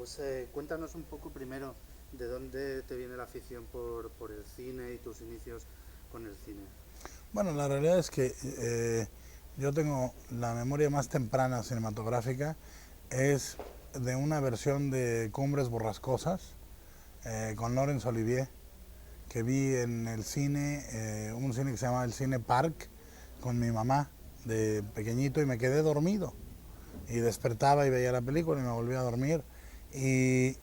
Pues cuéntanos un poco primero de dónde te viene la afición por el cine y tus inicios con el cine. Bueno, la realidad es que yo tengo la memoria más temprana cinematográfica, es de una versión de Cumbres Borrascosas con Laurence Olivier, que vi en el cine, un cine que se llama el Cine Park, con mi mamá de pequeñito y me quedé dormido. Y despertaba y veía la película y me volvía a dormir. Y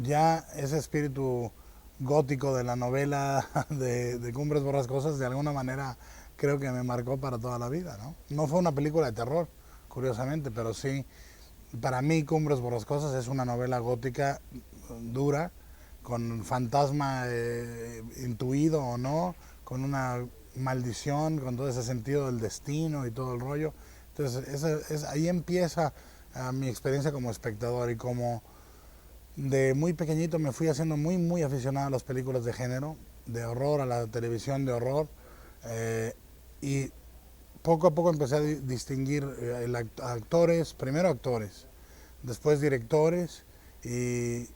ya ese espíritu gótico de la novela de Cumbres Borrascosas de alguna manera creo que me marcó para toda la vida, ¿no? No fue una película de terror, curiosamente, pero sí, para mí Cumbres Borrascosas es una novela gótica dura, con fantasma intuido o no, con una maldición, con todo ese sentido del destino y todo el rollo. Entonces, ahí empieza mi experiencia como espectador y como de muy pequeñito me fui haciendo muy aficionado a las películas de género, de horror, a la televisión de horror. eh, y poco a poco empecé a distinguir actores, primero actores, después directores. Y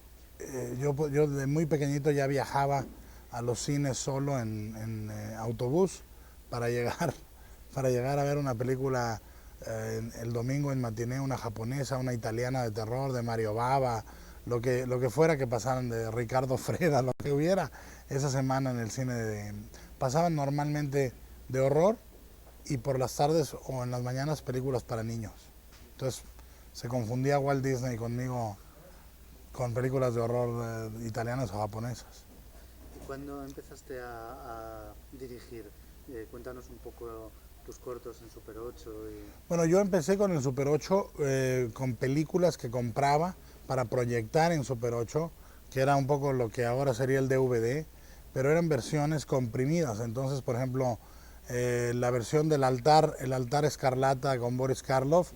yo de muy pequeñito ya viajaba a los cines solo en autobús para llegar, para llegar a ver una película el domingo en matiné, una japonesa, una italiana de terror, de Mario Bava, lo que fuera que pasaran, de Ricardo Freda, lo que hubiera esa semana en el cine. Pasaban normalmente de horror y por las tardes o en las mañanas películas para niños. Entonces se confundía Walt Disney conmigo con películas de horror italianas o japonesas. ¿Y cuándo empezaste a dirigir? Cuéntanos un poco tus cortos en Super 8 y... Bueno, yo empecé con el Super 8 con películas que compraba para proyectar en Super 8, que era un poco lo que ahora sería el DVD, pero eran versiones comprimidas. Entonces, por ejemplo, la versión del altar, el altar escarlata con Boris Karloff,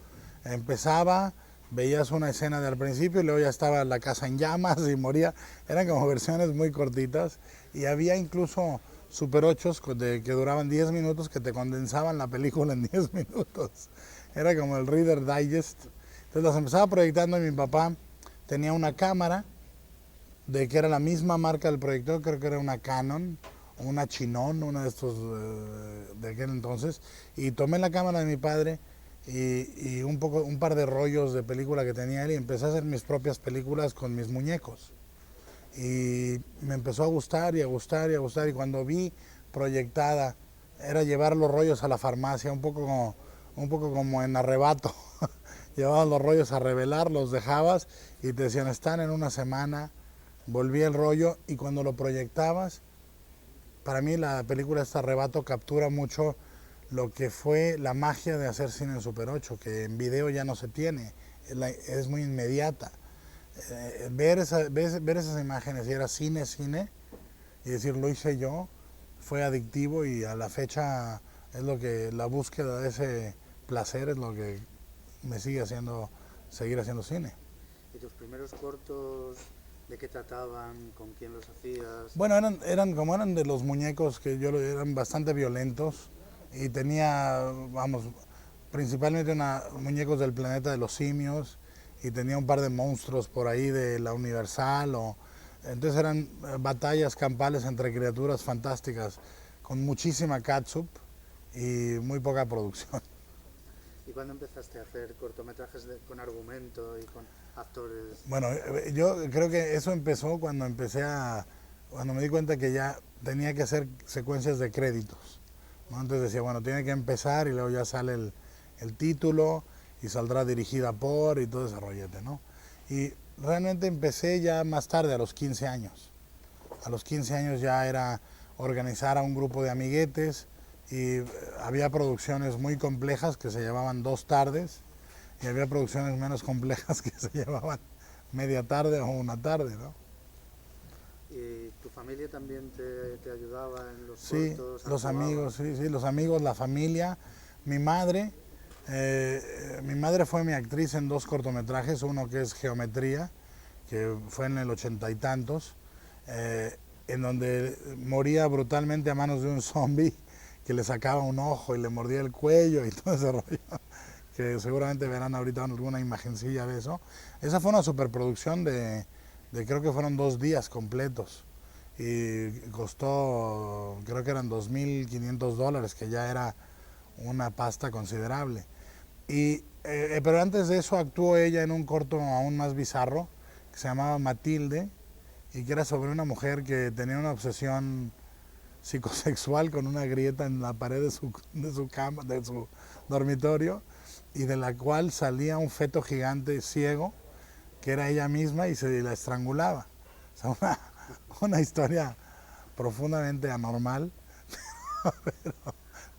empezaba, veías una escena del principio y luego ya estaba la casa en llamas y moría. Eran como versiones muy cortitas y había incluso Super 8 que duraban 10 minutos que te condensaban la película en 10 minutos. Era como el Reader Digest. Entonces las empezaba proyectando y mi papá tenía una cámara de que era la misma marca del proyector, creo que era una Canon, una Chinon, una de estos de aquel entonces, y tomé la cámara de mi padre y un par de rollos de película que tenía él y empecé a hacer mis propias películas con mis muñecos. Y me empezó a gustar y a gustar y a gustar y cuando vi proyectada era llevar los rollos a la farmacia, un poco como en Arrebato. Llevabas los rollos a revelar, los dejabas y te decían están en una semana. Volvía el rollo y cuando lo proyectabas, para mí la película este Arrebato captura mucho lo que fue la magia de hacer cine en Super 8, que en video ya no se tiene, es muy inmediata. Ver esas imágenes y era cine, y decir lo hice yo, fue adictivo y a la fecha es lo que la búsqueda de ese placer es lo que me sigue haciendo seguir haciendo cine. ¿Y tus primeros cortos de qué trataban? ¿Con quién los hacías? Bueno, eran como eran de los muñecos que yo eran bastante violentos y tenía, vamos, principalmente muñecos del planeta de los simios y tenía un par de monstruos por ahí de la Universal. Entonces eran batallas campales entre criaturas fantásticas con muchísima catsup y muy poca producción. ¿Y cuándo empezaste a hacer cortometrajes con argumento y con actores? Bueno, yo creo que eso empezó cuando me di cuenta que ya tenía que hacer secuencias de créditos, ¿no? Entonces decía, bueno, tiene que empezar y luego ya sale el título y saldrá dirigida por y todo ese rollete, ¿no? Y realmente empecé ya más tarde, a los 15 años. A los 15 años ya era organizar a un grupo de amiguetes y había producciones muy complejas que se llevaban 2 tardes y había producciones menos complejas que se llevaban media tarde o una tarde, ¿no? ¿Y tu familia también te ayudaba en los Sí, cortos? los ¿Actuaba? amigos, sí, los amigos, la familia, mi madre. Mi madre fue mi actriz en 2 cortometrajes, uno que es Geometría, que fue en el 80 y tantos, en donde moría brutalmente a manos de un zombie que le sacaba un ojo y le mordía el cuello y todo ese rollo, que seguramente verán ahorita alguna imagencilla de eso. Esa fue una superproducción creo que fueron 2 días completos y costó, creo que eran $2,500, que ya era una pasta considerable. Pero antes de eso actuó ella en un corto aún más bizarro que se llamaba Matilde, y que era sobre una mujer que tenía una obsesión psicosexual con una grieta en la pared de su cama, de su dormitorio, y de la cual salía un feto gigante ciego, que era ella misma, y se la estrangulaba. O sea, una historia profundamente anormal, pero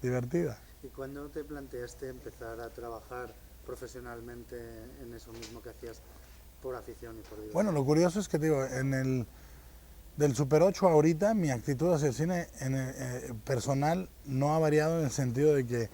divertida. ¿Y cuándo te planteaste empezar a trabajar profesionalmente en eso mismo que hacías por afición y por diversión? Bueno, lo curioso es que, digo, del Super 8 ahorita, mi actitud hacia el cine personal no ha variado, en el sentido de que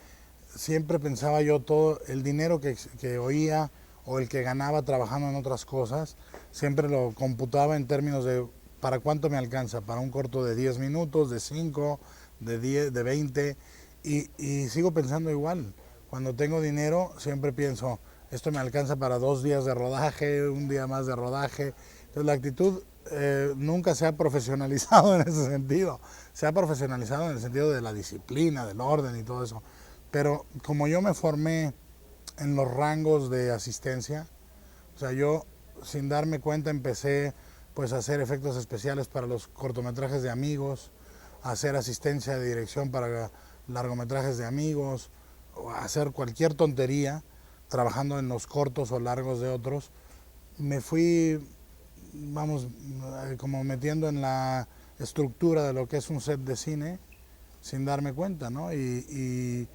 siempre pensaba yo todo el dinero que oía o el que ganaba trabajando en otras cosas, siempre lo computaba en términos de para cuánto me alcanza, para un corto de 10 minutos, de 5, de 10, de 20, y sigo pensando igual. Cuando tengo dinero siempre pienso, esto me alcanza para 2 días de rodaje, un día más de rodaje. Entonces la actitud nunca se ha profesionalizado en ese sentido. Se ha profesionalizado en el sentido de la disciplina, del orden y todo eso. Pero como yo me formé en los rangos de asistencia, o sea, yo sin darme cuenta empecé pues a hacer efectos especiales para los cortometrajes de amigos, a hacer asistencia de dirección para largometrajes de amigos, o a hacer cualquier tontería trabajando en los cortos o largos de otros. Me fui, vamos, como metiendo en la estructura de lo que es un set de cine sin darme cuenta, ¿no? Y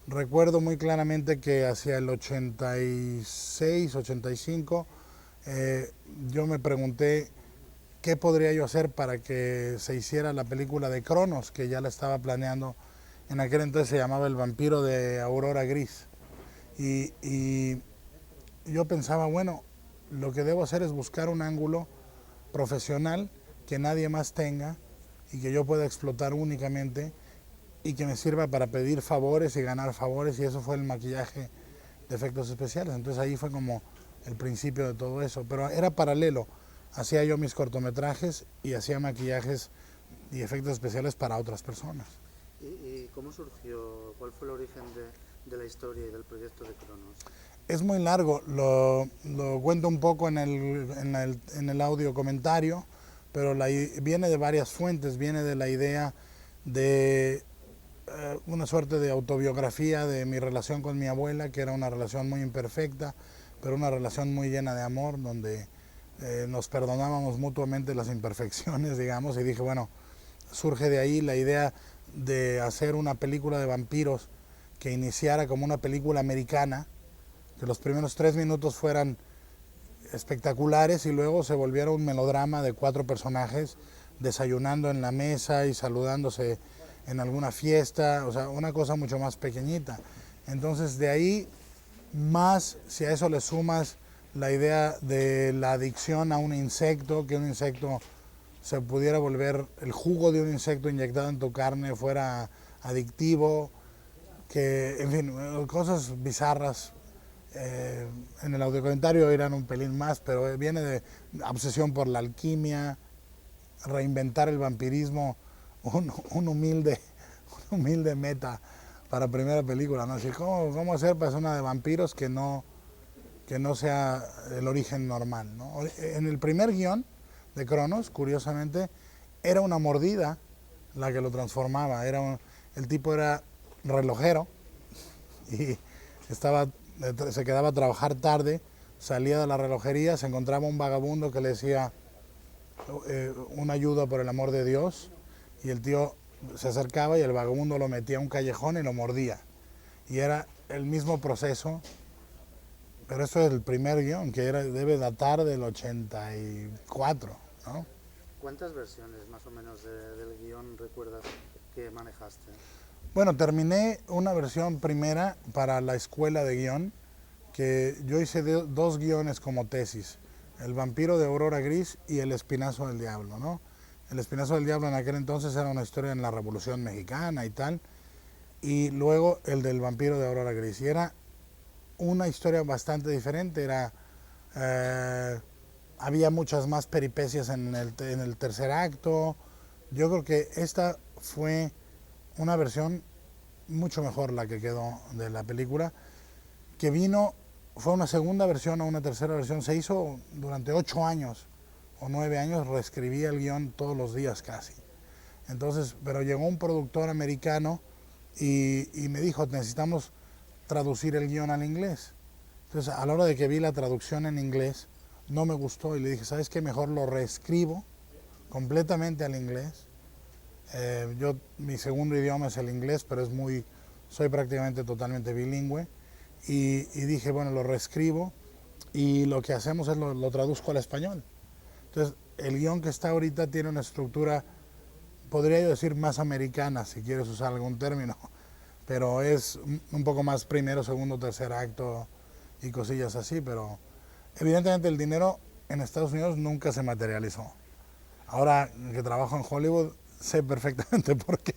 recuerdo muy claramente que hacia el 86, 85, yo me pregunté qué podría yo hacer para que se hiciera la película de Cronos, que ya la estaba planeando. En aquel entonces se llamaba El vampiro de Aurora Gris. Y yo pensaba, bueno, lo que debo hacer es buscar un ángulo profesional que nadie más tenga y que yo pueda explotar únicamente, y que me sirva para pedir favores y ganar favores, y eso fue el maquillaje de efectos especiales. Entonces ahí fue como el principio de todo eso, pero era paralelo. Hacía yo mis cortometrajes y hacía maquillajes y efectos especiales para otras personas. ¿Y cómo surgió? ¿Cuál fue el origen de la historia y del proyecto de Cronos? Es muy largo, lo cuento un poco en el audio comentario, pero viene de varias fuentes. Viene de la idea de una suerte de autobiografía de mi relación con mi abuela, que era una relación muy imperfecta, pero una relación muy llena de amor, donde nos perdonábamos mutuamente las imperfecciones, digamos, y dije, bueno, surge de ahí la idea de hacer una película de vampiros que iniciara como una película americana, que los primeros 3 minutos fueran espectaculares y luego se volviera un melodrama de 4 personajes desayunando en la mesa y saludándose en alguna fiesta, o sea, una cosa mucho más pequeñita. Entonces de ahí, más si a eso le sumas la idea de la adicción a un insecto, que un insecto se pudiera volver, el jugo de un insecto inyectado en tu carne fuera adictivo, que, en fin, cosas bizarras. En el audiocomentario irán un pelín más, pero viene de obsesión por la alquimia, reinventar el vampirismo, un humilde meta para primera película, ¿no? Así, ¿cómo hacer para hacer una de vampiros que no sea el origen normal, ¿no? En el primer guión de Cronos, curiosamente, era una mordida la que lo transformaba. El tipo era relojero y se quedaba a trabajar tarde, salía de la relojería, se encontraba un vagabundo que le decía una ayuda por el amor de Dios, y el tío se acercaba y el vagabundo lo metía a un callejón y lo mordía. Y era el mismo proceso, pero esto es el primer guión, que debe datar del 84, ¿no? ¿Cuántas versiones más o menos del guión recuerdas que manejaste? Bueno, terminé una versión primera para la escuela de guión, que yo hice 2 guiones como tesis: El vampiro de Aurora Gris y El espinazo del diablo, ¿no? El espinazo del diablo en aquel entonces era una historia en la Revolución Mexicana y tal, y luego el del vampiro de Aurora Gris. Y era una historia bastante diferente. Había muchas más peripecias en el tercer acto. Yo creo que esta fue una versión mucho mejor la que quedó de la película, que fue una segunda versión o una tercera versión. Se hizo durante 8 años o 9 años, reescribía el guión todos los días casi. Entonces, pero llegó un productor americano y me dijo, necesitamos traducir el guión al inglés. Entonces, a la hora de que vi la traducción en inglés, no me gustó y le dije, ¿sabes qué? Mejor lo reescribo completamente al inglés. Mi segundo idioma es el inglés, pero soy prácticamente totalmente bilingüe. Y dije, bueno, lo reescribo y lo que hacemos es lo traduzco al español. Entonces, el guión que está ahorita tiene una estructura, podría yo decir, más americana, si quieres usar algún término, pero es un poco más primero, segundo, tercer acto y cosillas así, pero evidentemente el dinero en Estados Unidos nunca se materializó. Ahora que trabajo en Hollywood, sé perfectamente por qué,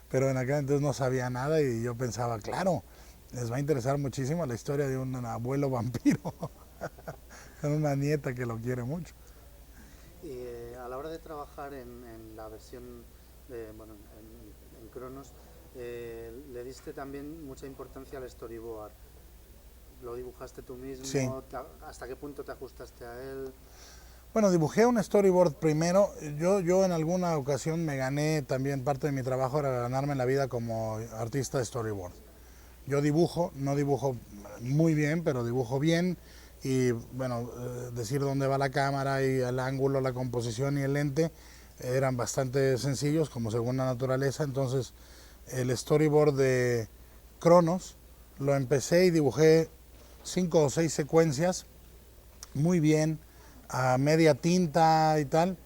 pero en aquel entonces no sabía nada y yo pensaba, claro, les va a interesar muchísimo la historia de un abuelo vampiro con una nieta que lo quiere mucho. Y a la hora de trabajar en la versión, bueno, en Cronos, le diste también mucha importancia al storyboard. ¿Lo dibujaste tú mismo? Sí. ¿Hasta qué punto te ajustaste a él? Bueno, dibujé un storyboard primero. Yo en alguna ocasión me gané también, parte de mi trabajo era ganarme la vida como artista de storyboard. Yo dibujo, no dibujo muy bien, pero dibujo bien. Y bueno, decir dónde va la cámara y el ángulo, la composición y el lente eran bastante sencillos, como según la naturaleza. Entonces, el storyboard de Cronos lo empecé y dibujé 5 o 6 secuencias muy bien, a media tinta y tal,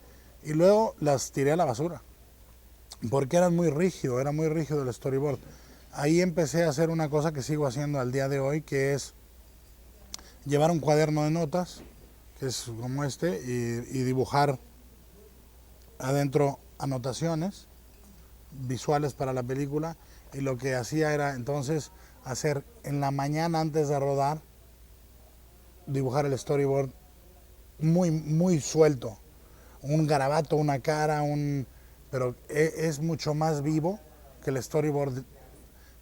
y luego las tiré a la basura, porque era muy rígido el storyboard. Ahí empecé a hacer una cosa que sigo haciendo al día de hoy, que es llevar un cuaderno de notas, que es como este, y dibujar adentro anotaciones visuales para la película. Y lo que hacía era entonces hacer en la mañana antes de rodar, dibujar el storyboard muy suelto, un garabato, una cara, pero es mucho más vivo que el storyboard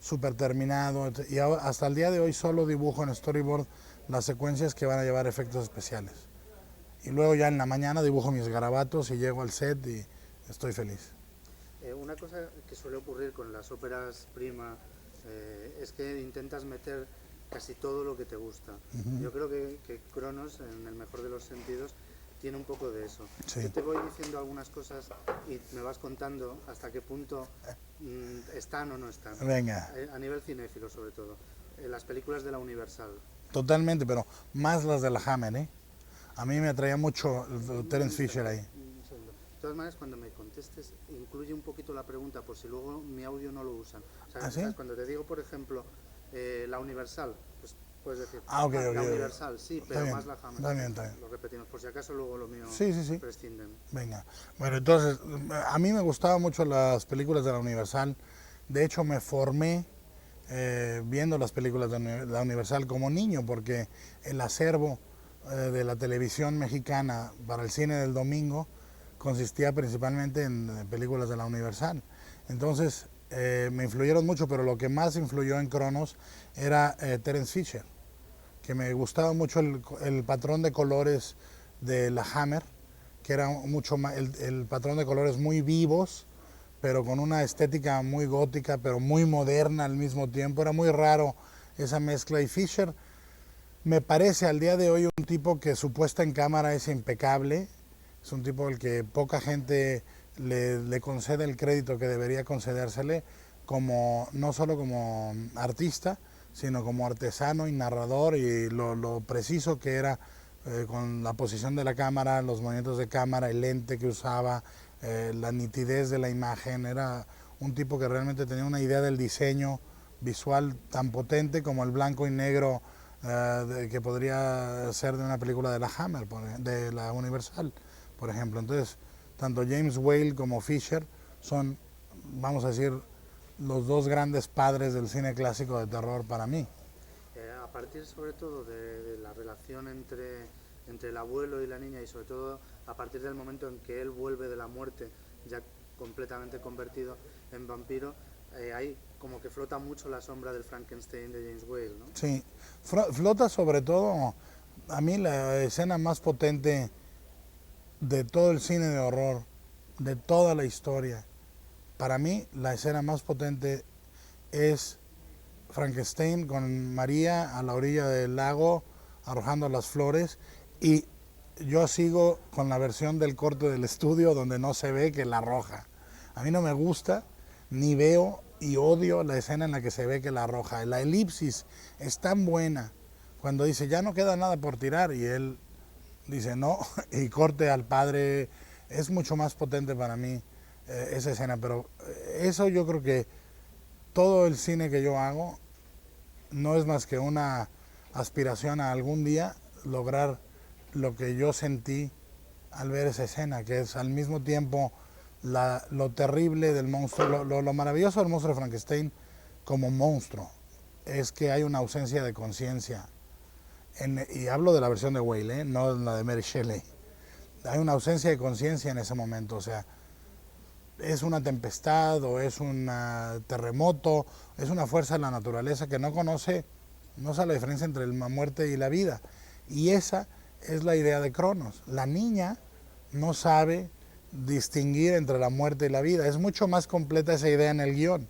súper terminado. Y hasta el día de hoy solo dibujo en storyboard las secuencias que van a llevar efectos especiales. Y luego ya en la mañana dibujo mis garabatos y llego al set y estoy feliz. Una cosa que suele ocurrir con las óperas prima es que intentas meter casi todo lo que te gusta. Yo creo que Cronos, en el mejor de los sentidos, tiene un poco de eso. Sí. Yo te voy diciendo algunas cosas y me vas contando hasta qué punto están o no están. Venga. A nivel cinéfilo, sobre todo. Las películas de la Universal. Totalmente, pero más las de la Hammer, ¿eh? A mí me atraía mucho Terence Fisher ahí. De todas maneras, cuando me contestes, incluye un poquito la pregunta, por si luego mi audio no lo usan. O sea, ¿Ah, sí? cuando te digo, por ejemplo, la Universal, pues puedes decir, Ah, ok, la ok. Universal, sí, pero bien, más la Hammer. está bien. Lo repetimos, por si acaso luego lo mío Sí. prescinden. Venga. Bueno, entonces, a mí me gustaban mucho las películas de la Universal. De hecho, me formé viendo las películas de la Universal como niño, porque el acervo de la televisión mexicana para el cine del domingo consistía principalmente en películas de la Universal. Entonces, me influyeron mucho, pero lo que más influyó en Cronos era Terence Fisher, que me gustaba mucho el patrón de colores de la Hammer, que era mucho más, el patrón de colores muy vivos, pero con una estética muy gótica, pero muy moderna al mismo tiempo. Era muy raro esa mezcla. Y Fisher me parece al día de hoy un tipo que su puesta en cámara es impecable. Es un tipo al que poca gente le concede el crédito que debería concedérsele, no solo como artista, sino como artesano y narrador, y lo preciso que era con la posición de la cámara, los movimientos de cámara, el lente que usaba, la nitidez de la imagen. Era un tipo que realmente tenía una idea del diseño visual tan potente como el blanco y negro que podría ser de una película de la Hammer, de la Universal, por ejemplo. Entonces, tanto James Whale como Fisher son, vamos a decir, los dos grandes padres del cine clásico de terror para mí. partir sobre todo de la relación entre el abuelo y la niña, y sobre todo a partir del momento en que él vuelve de la muerte ya completamente convertido en vampiro, ahí como que flota mucho la sombra del Frankenstein de James Whale, ¿no? Sí, flota sobre todo, a mí la escena más potente de todo el cine de horror, de toda la historia. Para mí, la escena más potente es Frankenstein con María a la orilla del lago arrojando las flores, y yo sigo con la versión del corte del estudio donde no se ve que la arroja. A mí no me gusta, ni veo, y odio la escena en la que se ve que la arroja. La elipsis es tan buena cuando dice ya no queda nada por tirar y él dice no, y corte al padre. Es mucho más potente para mí esa escena, pero eso yo creo que todo el cine que yo hago no es más que una aspiración a algún día lograr lo que yo sentí al ver esa escena, que es al mismo tiempo lo terrible del monstruo, lo maravilloso del monstruo de Frankenstein como monstruo, es que hay una ausencia de conciencia. Y hablo de la versión de Whale, no la de Mary Shelley. Hay una ausencia de conciencia en ese momento, o sea, es una tempestad o es un terremoto, es una fuerza de la naturaleza que no conoce, no sabe la diferencia entre la muerte y la vida. Y esa es la idea de Cronos. La niña no sabe distinguir entre la muerte y la vida. Es mucho más completa esa idea en el guión,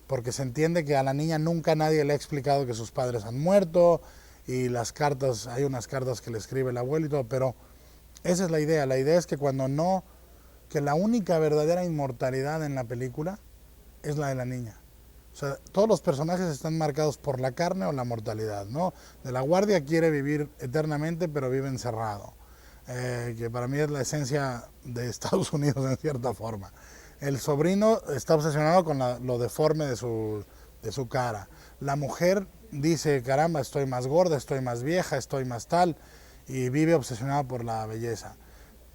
porque se entiende que a la niña nunca nadie le ha explicado que sus padres han muerto, y las cartas, hay unas cartas que le escribe el abuelo y todo, pero esa es la idea. La idea es que que la única verdadera inmortalidad en la película es la de la niña. O sea, todos los personajes están marcados por la carne o la mortalidad, ¿no? De la Guardia quiere vivir eternamente, pero vive encerrado, que para mí es la esencia de Estados Unidos en cierta forma. El sobrino está obsesionado con lo deforme de su cara. La mujer dice, caramba, estoy más gorda, estoy más vieja, estoy más tal, y vive obsesionado por la belleza.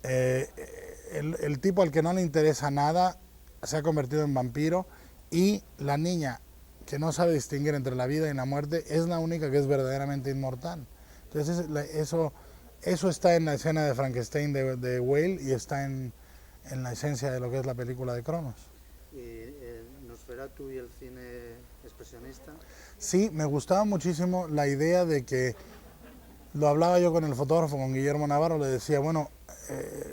El tipo al que no le interesa nada se ha convertido en vampiro, y la niña, que no sabe distinguir entre la vida y la muerte, es la única que es verdaderamente inmortal. Entonces eso está en la escena de Frankenstein de Whale, y está en la esencia de lo que es la película de Cronos. ¿Y Nosferatu y el cine expresionista? Sí, me gustaba muchísimo la idea de que, lo hablaba yo con el fotógrafo, con Guillermo Navarro, le decía, bueno,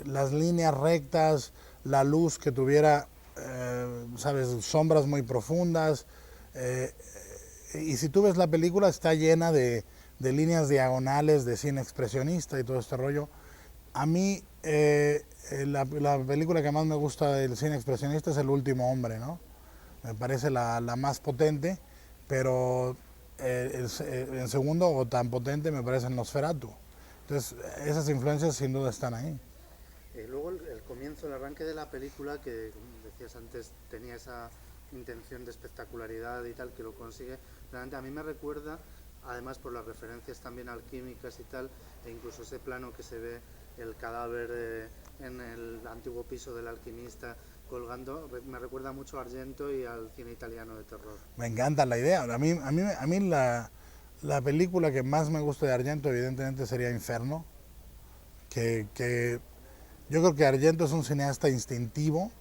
las líneas rectas, la luz que tuviera, sabes, sombras muy profundas, y si tú ves la película está llena de líneas diagonales de cine expresionista y todo este rollo. A mí la película que más me gusta del cine expresionista es El último hombre, ¿no? Me parece la más potente, pero en segundo o tan potente me parece Nosferatu. Entonces esas influencias sin duda están ahí. Luego el comienzo, el arranque de la película, que como decías antes tenía esa intención de espectacularidad y tal, que lo consigue, realmente a mí me recuerda, además por las referencias también alquímicas y tal, e incluso ese plano que se ve el cadáver en el antiguo piso del alquimista colgando, me recuerda mucho a Argento y al cine italiano de terror. Me encanta la idea. A mí la película que más me gusta de Argento evidentemente sería Inferno, que yo creo que Argento es un cineasta instintivo,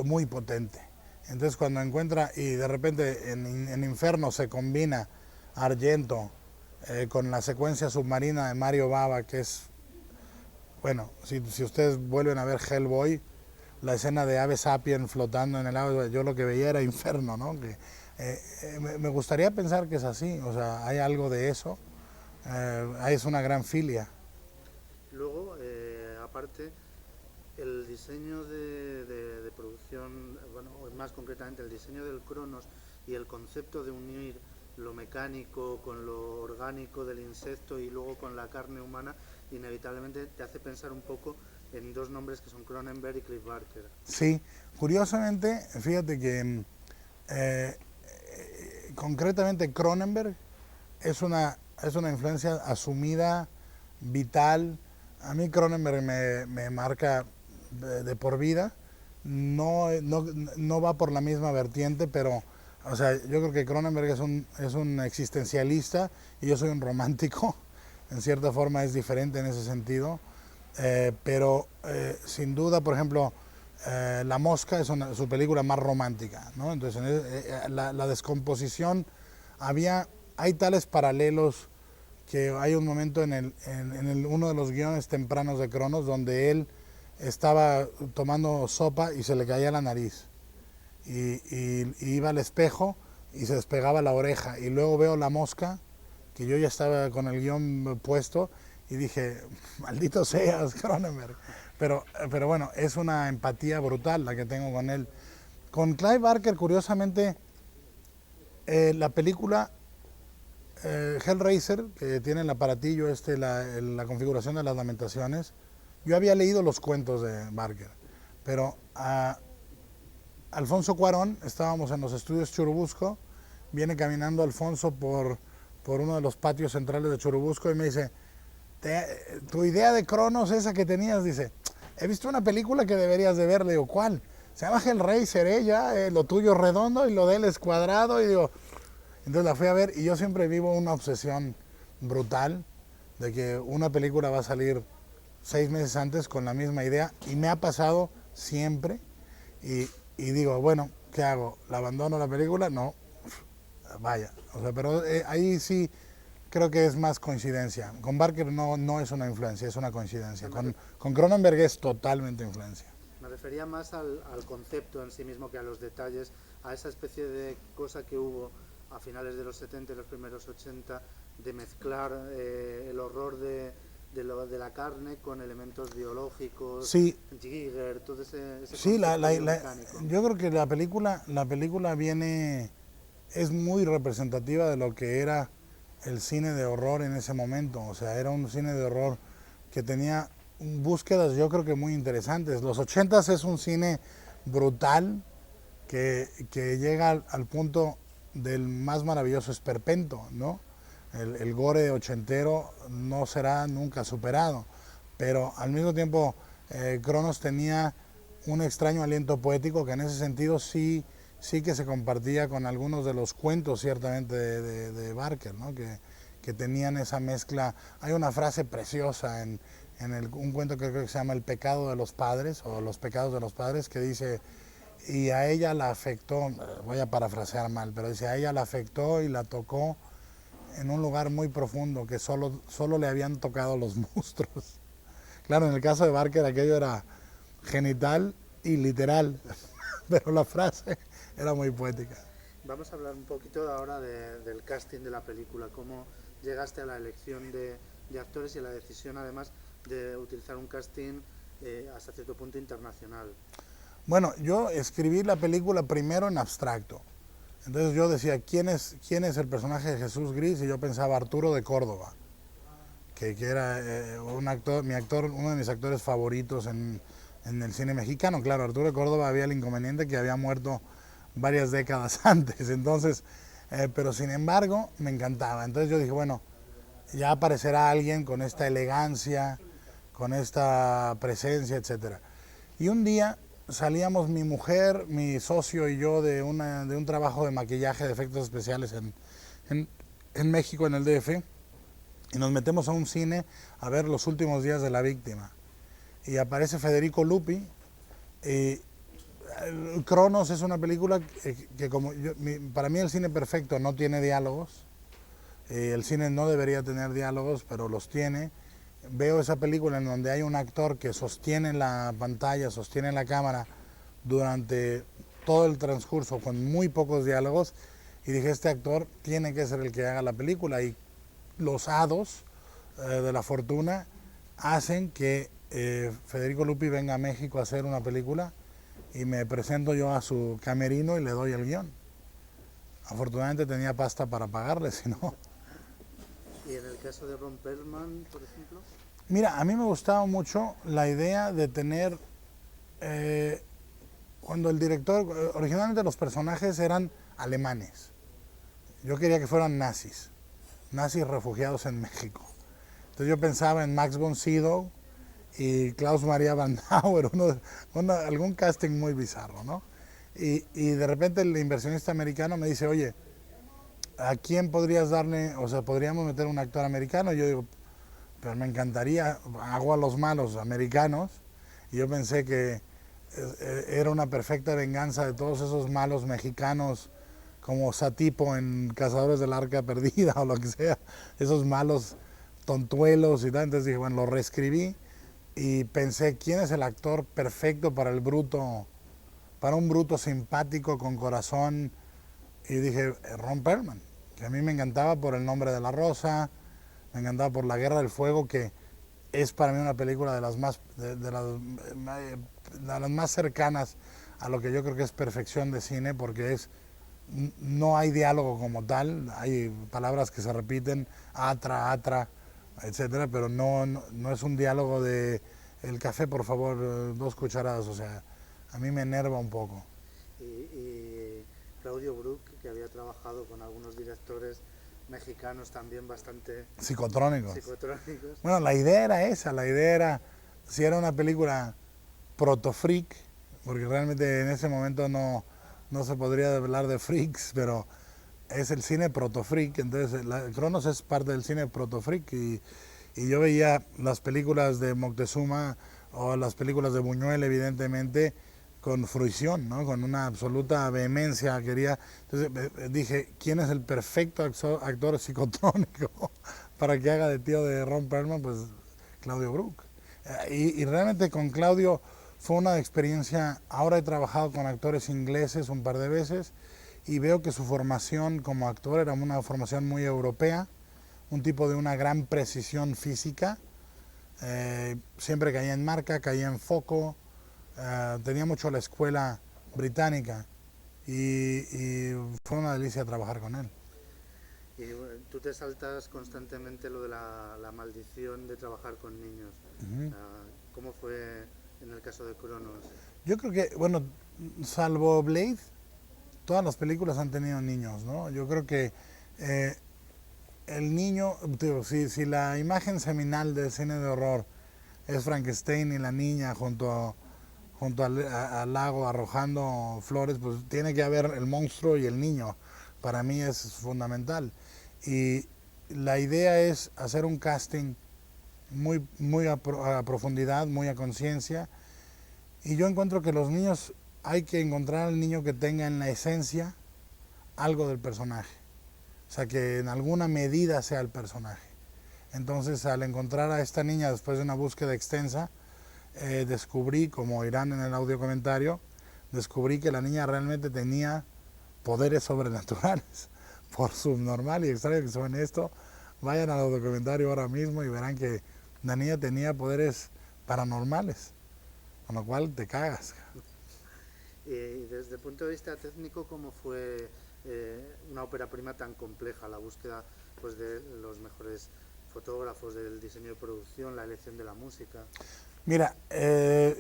muy potente. Entonces cuando encuentra, y de repente en Inferno se combina Argento con la secuencia submarina de Mario Bava, que es, bueno, si ustedes vuelven a ver Hellboy, la escena de Ave Sapien flotando en el agua, yo lo que veía era Inferno, ¿no? Que, me gustaría pensar que es así, o sea, hay algo de eso, es una gran filia. Luego, aparte, el diseño de producción, bueno, más concretamente el diseño del Cronos y el concepto de unir lo mecánico con lo orgánico del insecto y luego con la carne humana, inevitablemente te hace pensar un poco en dos nombres que son Cronenberg y Clive Barker. Sí, curiosamente, fíjate que concretamente Cronenberg es una influencia asumida, vital. A mí Cronenberg me marca de por vida. No va por la misma vertiente, pero O sea, yo creo que Cronenberg es un existencialista y yo soy un romántico. En cierta forma es diferente en ese sentido. Pero sin duda, por ejemplo, La Mosca es su película más romántica, ¿no? Entonces, la descomposición, hay tales paralelos que hay un momento en uno de los guiones tempranos de Cronos donde él estaba tomando sopa y se le caía la nariz. Y iba al espejo y se despegaba la oreja. Y luego veo La Mosca, que yo ya estaba con el guión puesto, y dije, maldito seas, Cronenberg. Pero bueno, es una empatía brutal la que tengo con él. Con Clive Barker, curiosamente, la película Hellraiser, que tiene el aparatillo la configuración de las lamentaciones, yo había leído los cuentos de Barker, pero Alfonso Cuarón, estábamos en los estudios Churubusco, viene caminando Alfonso por uno de los patios centrales de Churubusco y me dice, tu idea de Cronos, esa que tenías, dice, he visto una película que deberías de ver. Le digo, ¿cuál? Se llama Hellraiser, lo tuyo es redondo y lo de él es cuadrado. Y digo, entonces la fui a ver y yo siempre vivo una obsesión brutal de que una película va a salir 6 meses antes con la misma idea, y me ha pasado siempre. Y digo, bueno, ¿qué hago? ¿La abandono la película? No, vaya. O sea, pero ahí sí creo que es más coincidencia. Con Barker no es una influencia, es una coincidencia. Con Cronenberg es totalmente influencia. Me refería más al concepto en sí mismo que a los detalles, a esa especie de cosa que hubo a finales de los 70 y los primeros 80, de mezclar el horror de la carne con elementos biológicos, sí. Giger, todo ese sí, mecánico. Yo creo que la película es muy representativa de lo que era el cine de horror en ese momento. O sea, era un cine de horror que tenía búsquedas, yo creo que muy interesantes. Los 80s es un cine brutal que llega al punto del más maravilloso esperpento, ¿no? El gore ochentero no será nunca superado, pero al mismo tiempo Cronos tenía un extraño aliento poético que en ese sentido sí que se compartía con algunos de los cuentos ciertamente de Barker, ¿no? Que tenían esa mezcla. Hay una frase preciosa en un cuento que creo que se llama El pecado de los padres, o Los pecados de los padres, que dice, y a ella la afectó, voy a parafrasear mal, pero dice, a ella la afectó y la tocó en un lugar muy profundo que solo le habían tocado los monstruos. Claro, en el caso de Barker aquello era genital y literal, pero la frase era muy poética. Vamos a hablar un poquito ahora del casting de la película, cómo llegaste a la elección de actores y a la decisión además de utilizar un casting hasta cierto punto internacional. Bueno, yo escribí la película primero en abstracto. Entonces yo decía, ¿quién es el personaje de Jesús Gris? Y yo pensaba Arturo de Córdoba, que era uno de mis actores favoritos en el cine mexicano. Claro, Arturo de Córdoba había el inconveniente que había muerto varias décadas antes, entonces, pero sin embargo me encantaba. Entonces yo dije, bueno, ya aparecerá alguien con esta elegancia, con esta presencia, etcétera. Y un día salíamos mi mujer, mi socio y yo de un trabajo de maquillaje de efectos especiales en México, en el DF, y nos metemos a un cine a ver Los últimos días de la víctima. Y aparece Federico Lupi. Cronos es una película que para mí el cine perfecto no tiene diálogos. El cine no debería tener diálogos, pero los tiene. Veo esa película en donde hay un actor que sostiene la pantalla, sostiene la cámara durante todo el transcurso con muy pocos diálogos, y dije, este actor tiene que ser el que haga la película. Y los hados de la fortuna hacen que Federico Lupi venga a México a hacer una película, y me presento yo a su camerino y le doy el guión. Afortunadamente tenía pasta para pagarle, si no... ¿Y en el caso de Ron Perlman, por ejemplo? Mira, a mí me gustaba mucho la idea de tener, cuando el director, originalmente los personajes eran alemanes. Yo quería que fueran nazis refugiados en México. Entonces yo pensaba en Max von Sydow y Klaus Maria Brandauer, algún casting muy bizarro, ¿no? Y de repente el inversionista americano me dice, oye, ¿a quién podrías darle, o sea, podríamos meter un actor americano? Yo digo, pero me encantaría, hago a los malos americanos, y yo pensé que era una perfecta venganza de todos esos malos mexicanos, como Satipo en Cazadores del Arca Perdida o lo que sea, esos malos tontuelos y tal. Entonces dije, bueno, lo reescribí y pensé, ¿quién es el actor perfecto para el bruto, para un bruto simpático con corazón? Y dije, Ron Perlman, que a mí me encantaba por El nombre de la rosa, me encantaba por La Guerra del Fuego, que es para mí una película de las más, de las más cercanas a lo que yo creo que es perfección de cine, porque es, no hay diálogo como tal, hay palabras que se repiten, atra, etcétera, pero no es un diálogo de el café, por favor, 2 cucharadas, o sea, a mí me enerva un poco. Y Claudio Brook, que había trabajado con algunos directores mexicanos también bastante Psicotrónicos. psicotrónicos. Bueno, la idea era esa, la idea era, si era una película proto-freak, porque realmente en ese momento no se podría hablar de freaks, pero es el cine proto-freak, entonces Cronos es parte del cine proto-freak, y yo veía las películas de Moctezuma o las películas de Buñuel, evidentemente, con fruición, ¿no? Con una absoluta vehemencia. Entonces dije, ¿quién es el perfecto actor psicotrónico para que haga de tío de Ron Perlman? Pues Claudio Brook. Y realmente con Claudio fue una experiencia. Ahora he trabajado con actores ingleses un par de veces y veo que su formación como actor era una formación muy europea, un tipo de una gran precisión física, siempre caía en marca, caía en foco, tenía mucho la escuela británica y fue una delicia trabajar con él. Y bueno, tú te saltas constantemente lo de la maldición de trabajar con niños. ¿Cómo fue en el caso de Cronos? Yo creo que, bueno, salvo Blade, todas las películas han tenido niños, ¿no? Yo creo que el niño, digo, si la imagen seminal del cine de horror es Frankenstein y la niña junto al lago arrojando flores, pues tiene que haber el monstruo y el niño. Para mí es fundamental. Y la idea es hacer un casting muy a profundidad, muy a conciencia. Y yo encuentro que los niños, hay que encontrar al niño que tenga en la esencia algo del personaje. O sea, que en alguna medida sea el personaje. Entonces, al encontrar a esta niña después de una búsqueda extensa, descubrí, como irán en el audio comentario, descubrí que la niña realmente tenía poderes sobrenaturales. Por subnormal y extraño que suene esto, vayan al audio comentario ahora mismo y verán que la niña tenía poderes paranormales, con lo cual te cagas. Y desde el punto de vista técnico, ¿cómo fue una ópera prima tan compleja? La búsqueda pues, de los mejores fotógrafos, del diseño de producción, la elección de la música. Mira,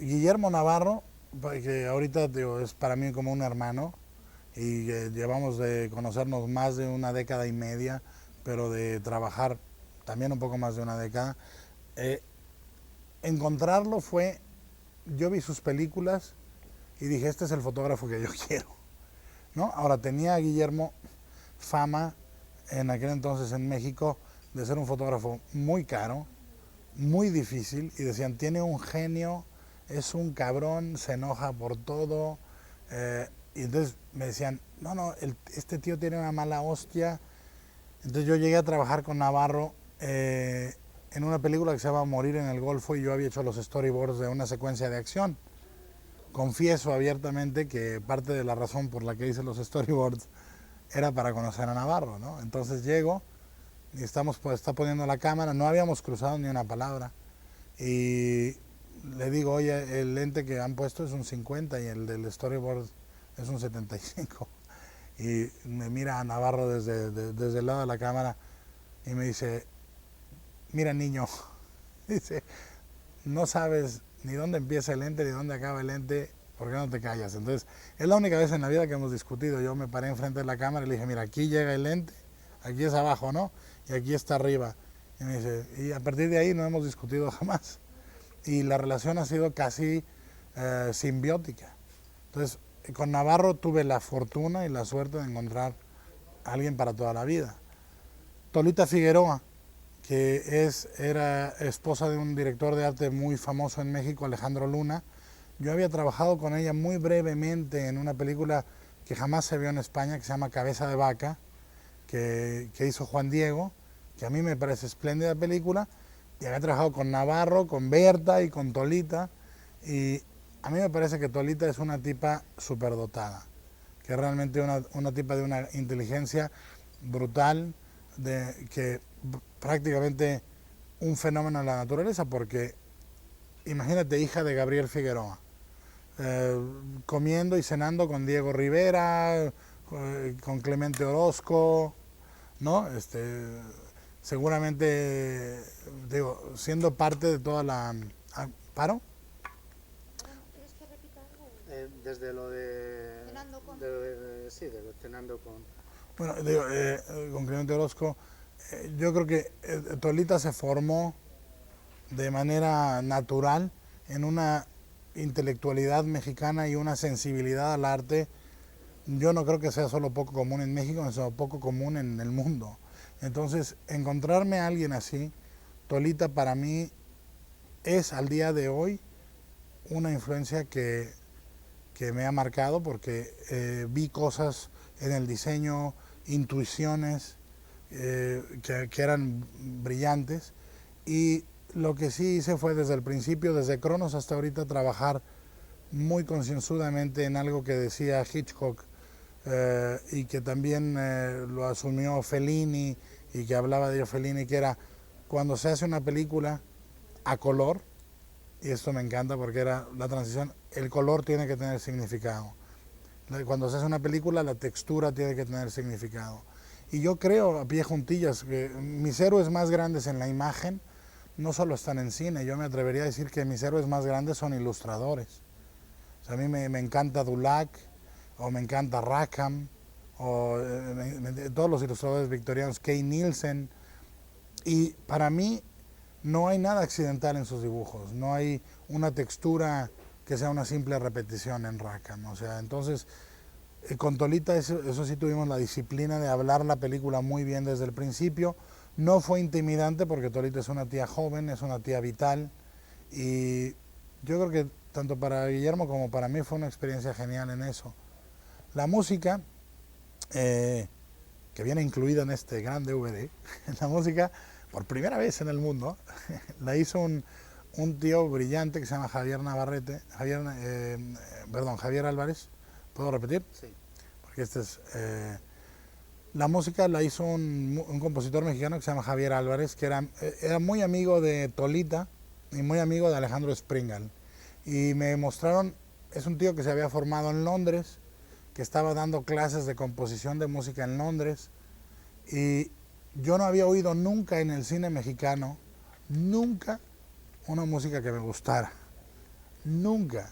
Guillermo Navarro, que ahorita digo, es para mí como un hermano, y llevamos de conocernos más de una década y media, pero de trabajar también un poco más de una década. Encontrarlo fue, yo vi sus películas y dije, este es el fotógrafo que yo quiero, ¿no? Ahora, tenía Guillermo fama en aquel entonces en México de ser un fotógrafo muy caro, muy difícil, y decían, tiene un genio, es un cabrón, se enoja por todo, y entonces me decían, no, este tío tiene una mala hostia. Entonces yo llegué a trabajar con Navarro en una película que se llama Morir en el Golfo, y yo había hecho los storyboards de una secuencia de acción. Confieso abiertamente que parte de la razón por la que hice los storyboards era para conocer a Navarro, ¿no? Entonces llego y está poniendo la cámara, no habíamos cruzado ni una palabra, y le digo, oye, el lente que han puesto es un 50 y el del storyboard es un 75. Y me mira a Navarro desde el lado de la cámara y me dice, mira niño, dice, no sabes ni dónde empieza el lente ni dónde acaba el lente, ¿por qué no te callas? Entonces, es la única vez en la vida que hemos discutido. Yo me paré enfrente de la cámara y le dije, mira, aquí llega el lente, aquí es abajo, ¿no? Y aquí está arriba. Y me dice, y a partir de ahí no hemos discutido jamás. Y la relación ha sido casi simbiótica. Entonces, con Navarro tuve la fortuna y la suerte de encontrar a alguien para toda la vida. Tolita Figueroa, que era esposa de un director de arte muy famoso en México, Alejandro Luna. Yo había trabajado con ella muy brevemente en una película que jamás se vio en España, que se llama Cabeza de Vaca, que hizo Juan Diego, que a mí me parece espléndida película, y había trabajado con Navarro, con Berta y con Tolita, y a mí me parece que Tolita es una tipa superdotada, que es realmente una tipa de una inteligencia brutal, que prácticamente un fenómeno de la naturaleza, porque imagínate, hija de Gabriel Figueroa, comiendo y cenando con Diego Rivera, con Clemente Orozco, ¿no? Seguramente, digo, siendo parte de toda la... ¿Paro? ¿Quieres que repita algo? Desde lo de... Cenando con... sí, de lo cenando con... Bueno, digo, con Clemente Orozco, yo creo que Tolita se formó de manera natural en una intelectualidad mexicana y una sensibilidad al arte. Yo no creo que sea solo poco común en México, sino poco común en el mundo. Entonces, encontrarme a alguien así, Tolita para mí es al día de hoy una influencia que me ha marcado, porque vi cosas en el diseño, intuiciones que eran brillantes, y lo que sí hice fue desde el principio, desde Cronos hasta ahorita, trabajar muy concienzudamente en algo que decía Hitchcock, y que también lo asumió Fellini, y que hablaba de ello Fellini, que era cuando se hace una película a color, y esto me encanta porque era la transición, el color tiene que tener significado. Cuando se hace una película, la textura tiene que tener significado. Y yo creo, a pie juntillas, que mis héroes más grandes en la imagen no solo están en cine. Yo me atrevería a decir que mis héroes más grandes son ilustradores. O sea, a mí me encanta Dulac, o me encanta Rackham, o todos los ilustradores victorianos, Kay Nielsen. Y para mí no hay nada accidental en sus dibujos, no hay una textura que sea una simple repetición en Rackham. O sea, entonces, con Tolita eso sí tuvimos la disciplina de hablar la película muy bien desde el principio. No fue intimidante porque Tolita es una tía joven, es una tía vital, y yo creo que tanto para Guillermo como para mí fue una experiencia genial en eso. La música, que viene incluida en este gran DVD, la música, por primera vez en el mundo, la hizo un tío brillante que se llama Javier Navarrete, Javier Álvarez. ¿Puedo repetir? Sí. Porque la música la hizo un compositor mexicano que se llama Javier Álvarez, que era muy amigo de Tolita y muy amigo de Alejandro Springal. Y me mostraron, es un tío que se había formado en Londres, que estaba dando clases de composición de música en Londres, y yo no había oído nunca en el cine mexicano, nunca, una música que me gustara. Nunca.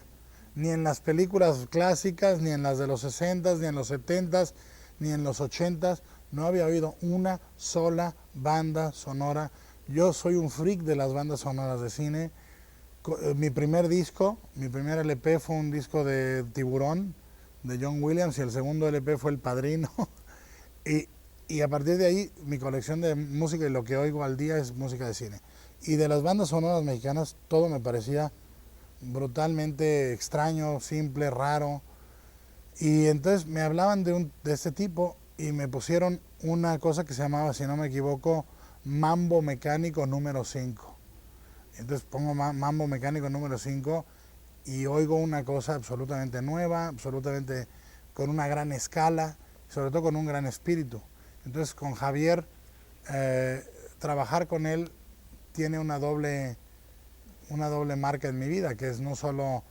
Ni en las películas clásicas, ni en las de los 60s, ni en los 70s, ni en los 80s. No había oído una sola banda sonora. Yo soy un freak de las bandas sonoras de cine. Mi primer disco, mi primer LP fue un disco de Tiburón, de John Williams, y el segundo LP fue El Padrino. Y a partir de ahí, mi colección de música y lo que oigo al día es música de cine. Y de las bandas sonoras mexicanas, todo me parecía brutalmente extraño, simple, raro. Y entonces me hablaban de este tipo y me pusieron una cosa que se llamaba, si no me equivoco, Mambo Mecánico número 5. Entonces pongo Mambo Mecánico número 5 y oigo una cosa absolutamente nueva, absolutamente con una gran escala, sobre todo con un gran espíritu. Entonces con Javier, trabajar con él tiene una doble marca en mi vida, que es no solo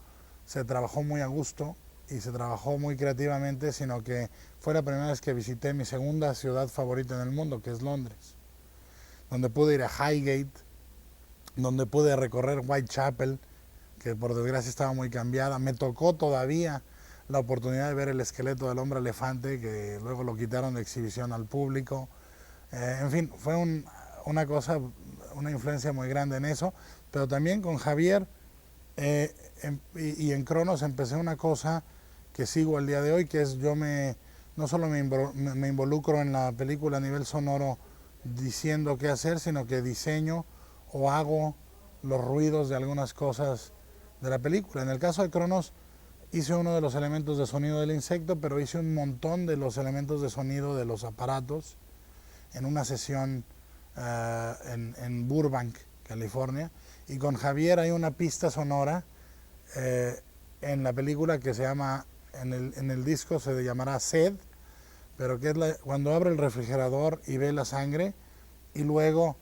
se trabajó muy a gusto y se trabajó muy creativamente, sino que fue la primera vez que visité mi segunda ciudad favorita en el mundo, que es Londres, donde pude ir a Highgate, donde pude recorrer Whitechapel, que por desgracia estaba muy cambiada. Me tocó todavía la oportunidad de ver el esqueleto del hombre elefante, que luego lo quitaron de exhibición al público. En fin, fue una cosa, una influencia muy grande en eso, pero también con Javier y en Cronos empecé una cosa que sigo al día de hoy, que es no solo me involucro en la película a nivel sonoro diciendo qué hacer, sino que diseño o hago los ruidos de algunas cosas de la película. En el caso de Cronos hice uno de los elementos de sonido del insecto, pero hice un montón de los elementos de sonido de los aparatos en una sesión en Burbank, California, y con Javier hay una pista sonora en la película que se llama, en el disco se llamará Sed, pero que es cuando abre el refrigerador y ve la sangre, y luego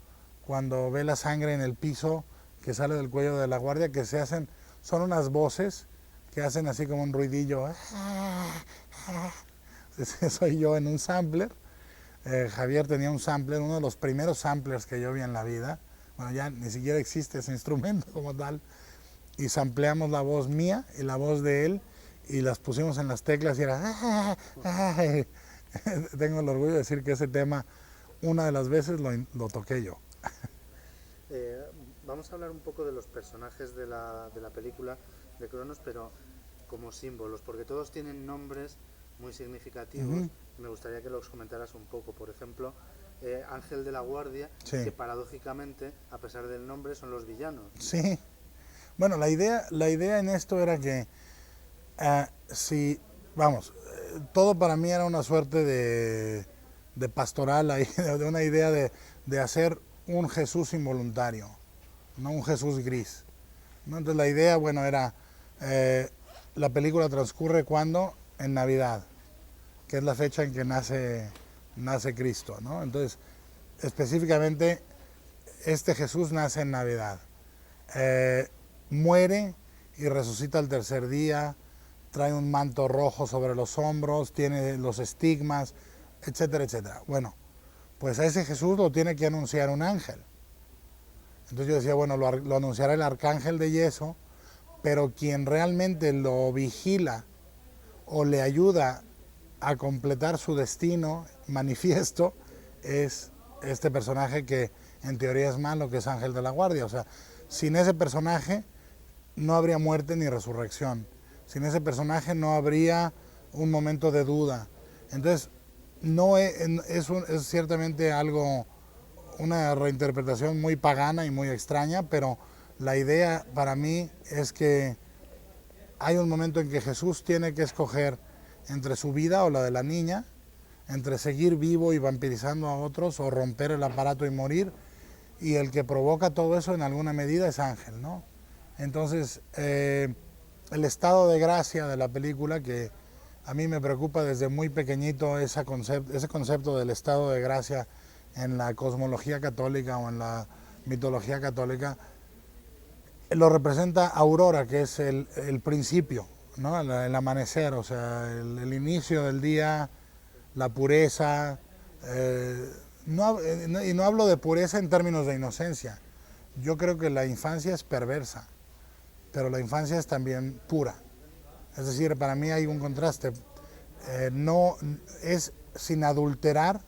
cuando ve la sangre en el piso que sale del cuello de la guardia, que son unas voces que hacen así como un ruidillo. Ese soy yo en un sampler. Javier tenía un sampler, uno de los primeros samplers que yo vi en la vida. Bueno, ya ni siquiera existe ese instrumento como tal. Y sampleamos la voz mía y la voz de él y las pusimos en las teclas y era... Tengo el orgullo de decir que ese tema una de las veces lo toqué yo. Vamos a hablar un poco de los personajes de la película de Cronos, pero como símbolos, porque todos tienen nombres muy significativos. Me gustaría que los comentaras un poco. Por ejemplo, Ángel de la Guardia, sí, que paradójicamente, a pesar del nombre, son los villanos. Sí. Bueno, la idea en esto era que todo para mí era una suerte de pastoral, ahí, de una idea de hacer un Jesús involuntario, no un Jesús gris, ¿no? Entonces la idea, bueno, era, la película transcurre cuando, en Navidad, que es la fecha en que nace Cristo, ¿no? Entonces, específicamente, este Jesús nace en Navidad. Muere y resucita al tercer día, trae un manto rojo sobre los hombros, tiene los estigmas, etcétera, etcétera. Bueno, pues a ese Jesús lo tiene que anunciar un ángel. Entonces yo decía, bueno, lo anunciará el arcángel de yeso, pero quien realmente lo vigila o le ayuda a completar su destino manifiesto es este personaje que en teoría es malo, que es Ángel de la Guardia. O sea, sin ese personaje no habría muerte ni resurrección. Sin ese personaje no habría un momento de duda. Entonces, no es ciertamente una reinterpretación muy pagana y muy extraña, pero la idea para mí es que hay un momento en que Jesús tiene que escoger entre su vida o la de la niña, entre seguir vivo y vampirizando a otros o romper el aparato y morir, y el que provoca todo eso en alguna medida es Ángel, ¿no? Entonces, el estado de gracia de la película, que a mí me preocupa desde muy pequeñito ese concepto del estado de gracia en la cosmología católica o en la mitología católica, lo representa Aurora, que es el principio, ¿no? El amanecer, o sea, el inicio del día, la pureza, y no hablo de pureza en términos de inocencia. Yo creo que la infancia es perversa, pero la infancia es también pura. Es decir, para mí hay un contraste. No es sin adulterar,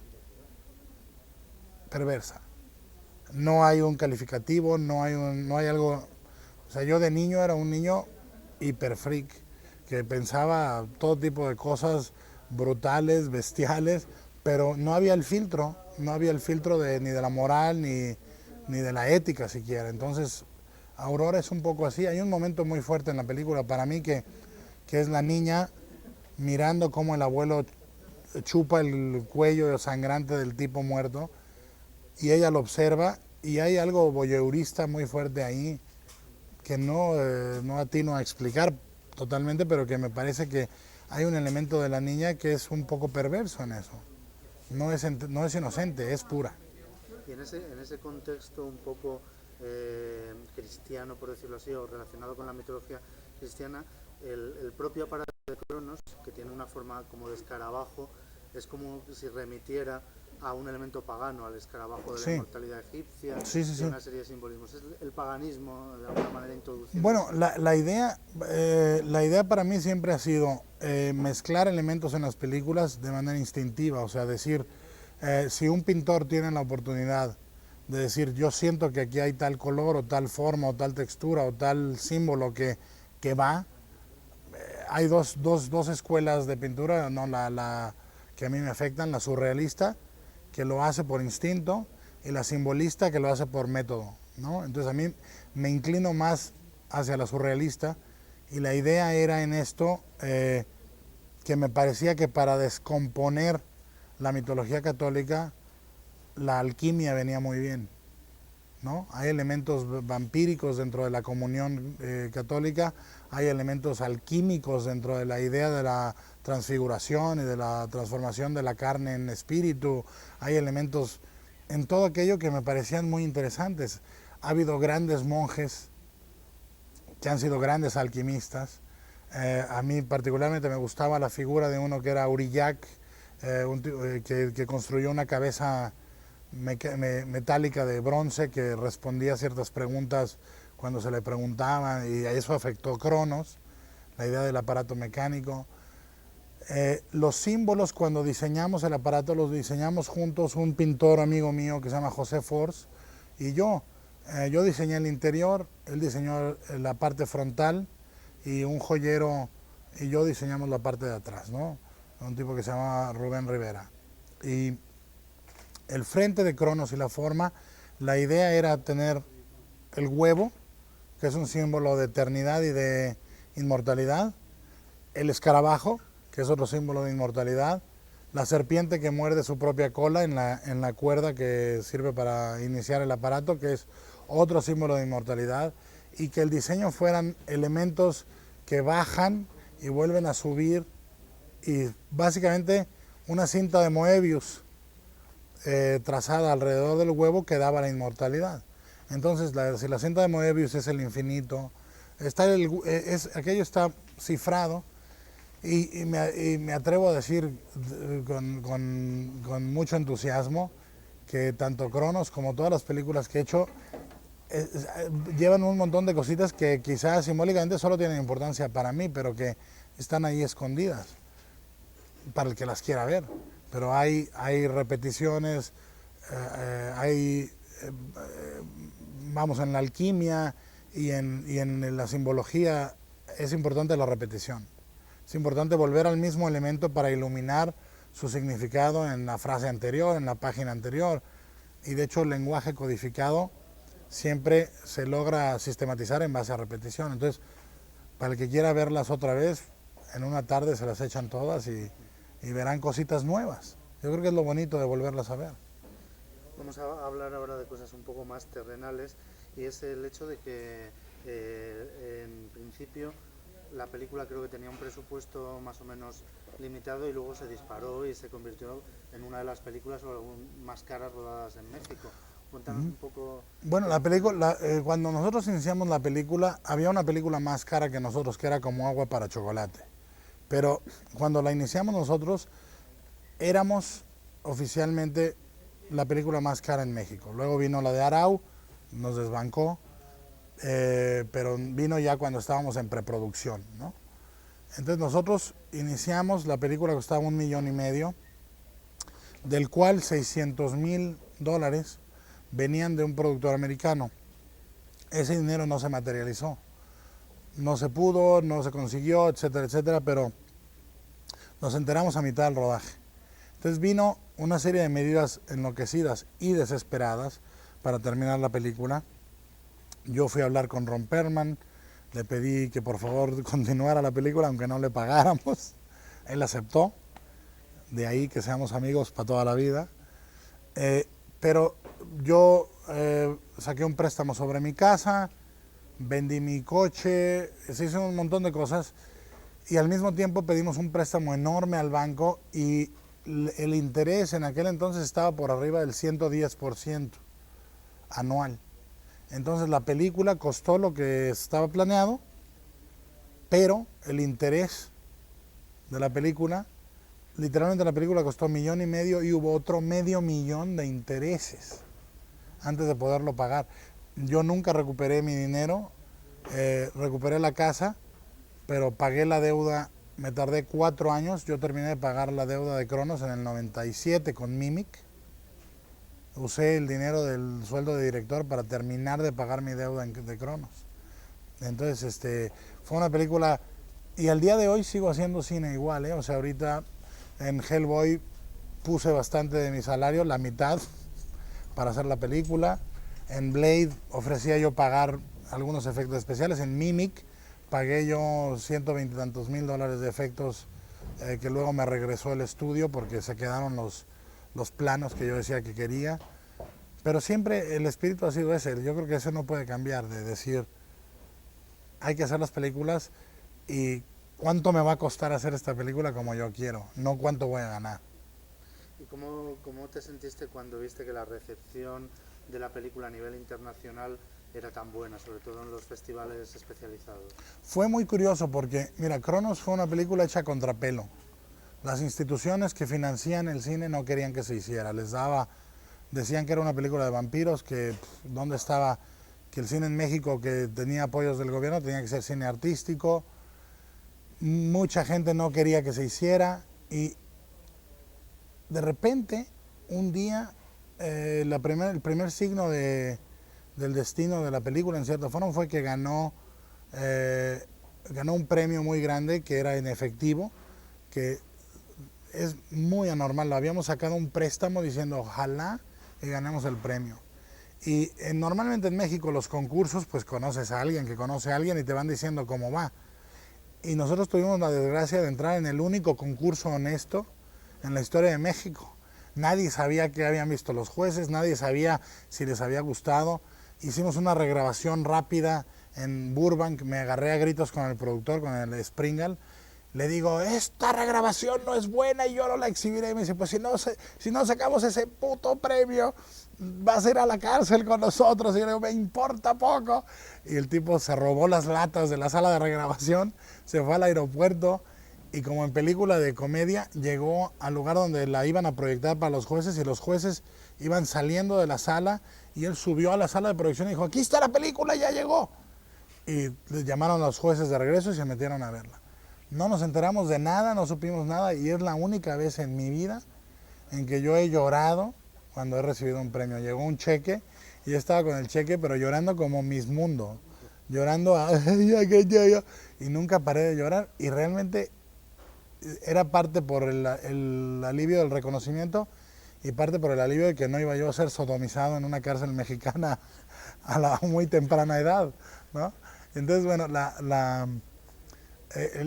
perversa. No hay un calificativo, no hay algo. O sea, yo de niño era un niño hiper freak que pensaba todo tipo de cosas brutales, bestiales, pero no había el filtro ni de la moral ni de la ética siquiera. Entonces, Aurora es un poco así. Hay un momento muy fuerte en la película para mí que es la niña mirando cómo el abuelo chupa el cuello sangrante del tipo muerto y ella lo observa, y hay algo voyeurista muy fuerte ahí que no atino a explicar totalmente, pero que me parece que hay un elemento de la niña que es un poco perverso en eso. No es inocente, es pura. Y en ese contexto un poco cristiano, por decirlo así, o relacionado con la mitología cristiana, el propio aparato de Cronos, que tiene una forma como de escarabajo, es como si remitiera a un elemento pagano, al escarabajo de la inmortalidad egipcia, y una serie de simbolismos. Es el paganismo, de alguna manera, introducido. Bueno, la idea para mí siempre ha sido mezclar elementos en las películas de manera instintiva, o sea, decir, si un pintor tiene la oportunidad de decir, yo siento que aquí hay tal color, o tal forma, o tal textura, o tal símbolo que va, hay dos escuelas de pintura, no la que a mí me afectan, la surrealista, que lo hace por instinto, y la simbolista, que lo hace por método, ¿no? Entonces a mí me inclino más hacia la surrealista, y la idea era en esto que me parecía que para descomponer la mitología católica, la alquimia venía muy bien, ¿no? Hay elementos vampíricos dentro de la comunión católica, hay elementos alquímicos dentro de la idea de la transfiguración y de la transformación de la carne en espíritu, hay elementos en todo aquello que me parecían muy interesantes. Ha habido grandes monjes que han sido grandes alquimistas. A mí particularmente me gustaba la figura de uno que era Aurillac, que construyó una cabeza metálica de bronce que respondía a ciertas preguntas cuando se le preguntaban, y a eso afectó Cronos, la idea del aparato mecánico. Los símbolos, cuando diseñamos el aparato, los diseñamos juntos, un pintor amigo mío que se llama José Force y yo. Yo diseñé el interior, él diseñó la parte frontal, y un joyero y yo diseñamos la parte de atrás, ¿no? Un tipo que se llama Rubén Rivera. Y el frente de Cronos y la forma, la idea era tener el huevo, que es un símbolo de eternidad y de inmortalidad, el escarabajo, que es otro símbolo de inmortalidad, la serpiente que muerde su propia cola en la cuerda que sirve para iniciar el aparato, que es otro símbolo de inmortalidad, y que el diseño fueran elementos que bajan y vuelven a subir, y básicamente una cinta de Moebius trazada alrededor del huevo que daba la inmortalidad. Entonces, si la cinta de Moebius es el infinito, aquello está cifrado, y me atrevo a decir con mucho entusiasmo que tanto Cronos como todas las películas que he hecho llevan un montón de cositas que quizás simbólicamente solo tienen importancia para mí, pero que están ahí escondidas para el que las quiera ver. Pero hay repeticiones, vamos, en la alquimia y en la simbología es importante la repetición. Es importante volver al mismo elemento para iluminar su significado en la frase anterior, en la página anterior. Y de hecho el lenguaje codificado siempre se logra sistematizar en base a repetición. Entonces, para el que quiera verlas otra vez, en una tarde se las echan todas y verán cositas nuevas. Yo creo que es lo bonito de volverlas a ver. Vamos a hablar ahora de cosas un poco más terrenales, y es el hecho de que en principio la película creo que tenía un presupuesto más o menos limitado, y luego se disparó y se convirtió en una de las películas más caras rodadas en México. Cuéntanos un poco. Bueno, la película, cuando nosotros iniciamos la película, había una película más cara que nosotros, que era Como agua para chocolate. Pero cuando la iniciamos nosotros, éramos oficialmente la película más cara en México. Luego vino la de Arau, nos desbancó, pero vino ya cuando estábamos en preproducción, ¿no? Entonces nosotros iniciamos, la película costaba $1,500,000, del cual $600,000 venían de un productor americano. Ese dinero no se materializó, no se pudo, no se consiguió, etcétera, etcétera, pero nos enteramos a mitad del rodaje. Entonces vino una serie de medidas enloquecidas y desesperadas para terminar la película. Yo fui a hablar con Ron Perlman, le pedí que por favor continuara la película aunque no le pagáramos. Él aceptó, de ahí que seamos amigos para toda la vida. Pero yo saqué un préstamo sobre mi casa, vendí mi coche, se hizo un montón de cosas, y al mismo tiempo pedimos un préstamo enorme al banco, y el interés en aquel entonces estaba por arriba del 110% anual. Entonces la película costó lo que estaba planeado, pero el interés de la película, literalmente la película costó $1,500,000 y hubo otro $500,000 de intereses antes de poderlo pagar. Yo nunca recuperé mi dinero, recuperé la casa, pero pagué la deuda, me tardé 4 años, yo terminé de pagar la deuda de Cronos en el 97 con Mimic. Usé el dinero del sueldo de director para terminar de pagar mi deuda de Cronos. Entonces, fue una película Y al día de hoy sigo haciendo cine igual, ¿eh? O sea, ahorita en Hellboy puse bastante de mi salario, la mitad, para hacer la película. En Blade ofrecía yo pagar algunos efectos especiales. En Mimic pagué yo 120 y tantos mil dólares de efectos que luego me regresó el estudio porque se quedaron los planos que yo decía que quería. Pero siempre el espíritu ha sido ese. Yo creo que eso no puede cambiar, de decir, hay que hacer las películas y cuánto me va a costar hacer esta película como yo quiero, no cuánto voy a ganar. ¿Y cómo te sentiste cuando viste que la recepción de la película a nivel internacional era tan buena, sobre todo en los festivales especializados? Fue muy curioso porque, mira, Cronos fue una película hecha a contrapelo. Las instituciones que financian el cine no querían que se hiciera, decían que era una película de vampiros, que dónde estaba, que el cine en México que tenía apoyos del gobierno tenía que ser cine artístico. Mucha gente no quería que se hiciera y de repente un día el primer signo del destino de la película en cierta forma fue que ganó un premio muy grande que era en efectivo, que es muy anormal. Lo habíamos sacado un préstamo diciendo ojalá y ganemos el premio. Y normalmente en México los concursos, pues conoces a alguien que conoce a alguien y te van diciendo cómo va. Y nosotros tuvimos la desgracia de entrar en el único concurso honesto en la historia de México. Nadie sabía qué habían visto los jueces, nadie sabía si les había gustado. Hicimos una regrabación rápida en Burbank, me agarré a gritos con el productor, con el Springal. Le digo, esta regrabación no es buena y yo no la exhibiré. Y me dice, pues si no sacamos ese puto premio, vas a ir a la cárcel con nosotros. Y yo le digo, me importa poco. Y el tipo se robó las latas de la sala de regrabación, se fue al aeropuerto y como en película de comedia, llegó al lugar donde la iban a proyectar para los jueces y los jueces iban saliendo de la sala y él subió a la sala de proyección y dijo, aquí está la película, ya llegó. Y les llamaron a los jueces de regreso y se metieron a verla. No nos enteramos de nada, no supimos nada y es la única vez en mi vida en que yo he llorado cuando he recibido un premio. Llegó un cheque y yo estaba con el cheque pero llorando como Miss Mundo, llorando y nunca paré de llorar y realmente era parte por el alivio del reconocimiento y parte por el alivio de que no iba yo a ser sodomizado en una cárcel mexicana a la muy temprana edad, ¿no? Entonces, bueno,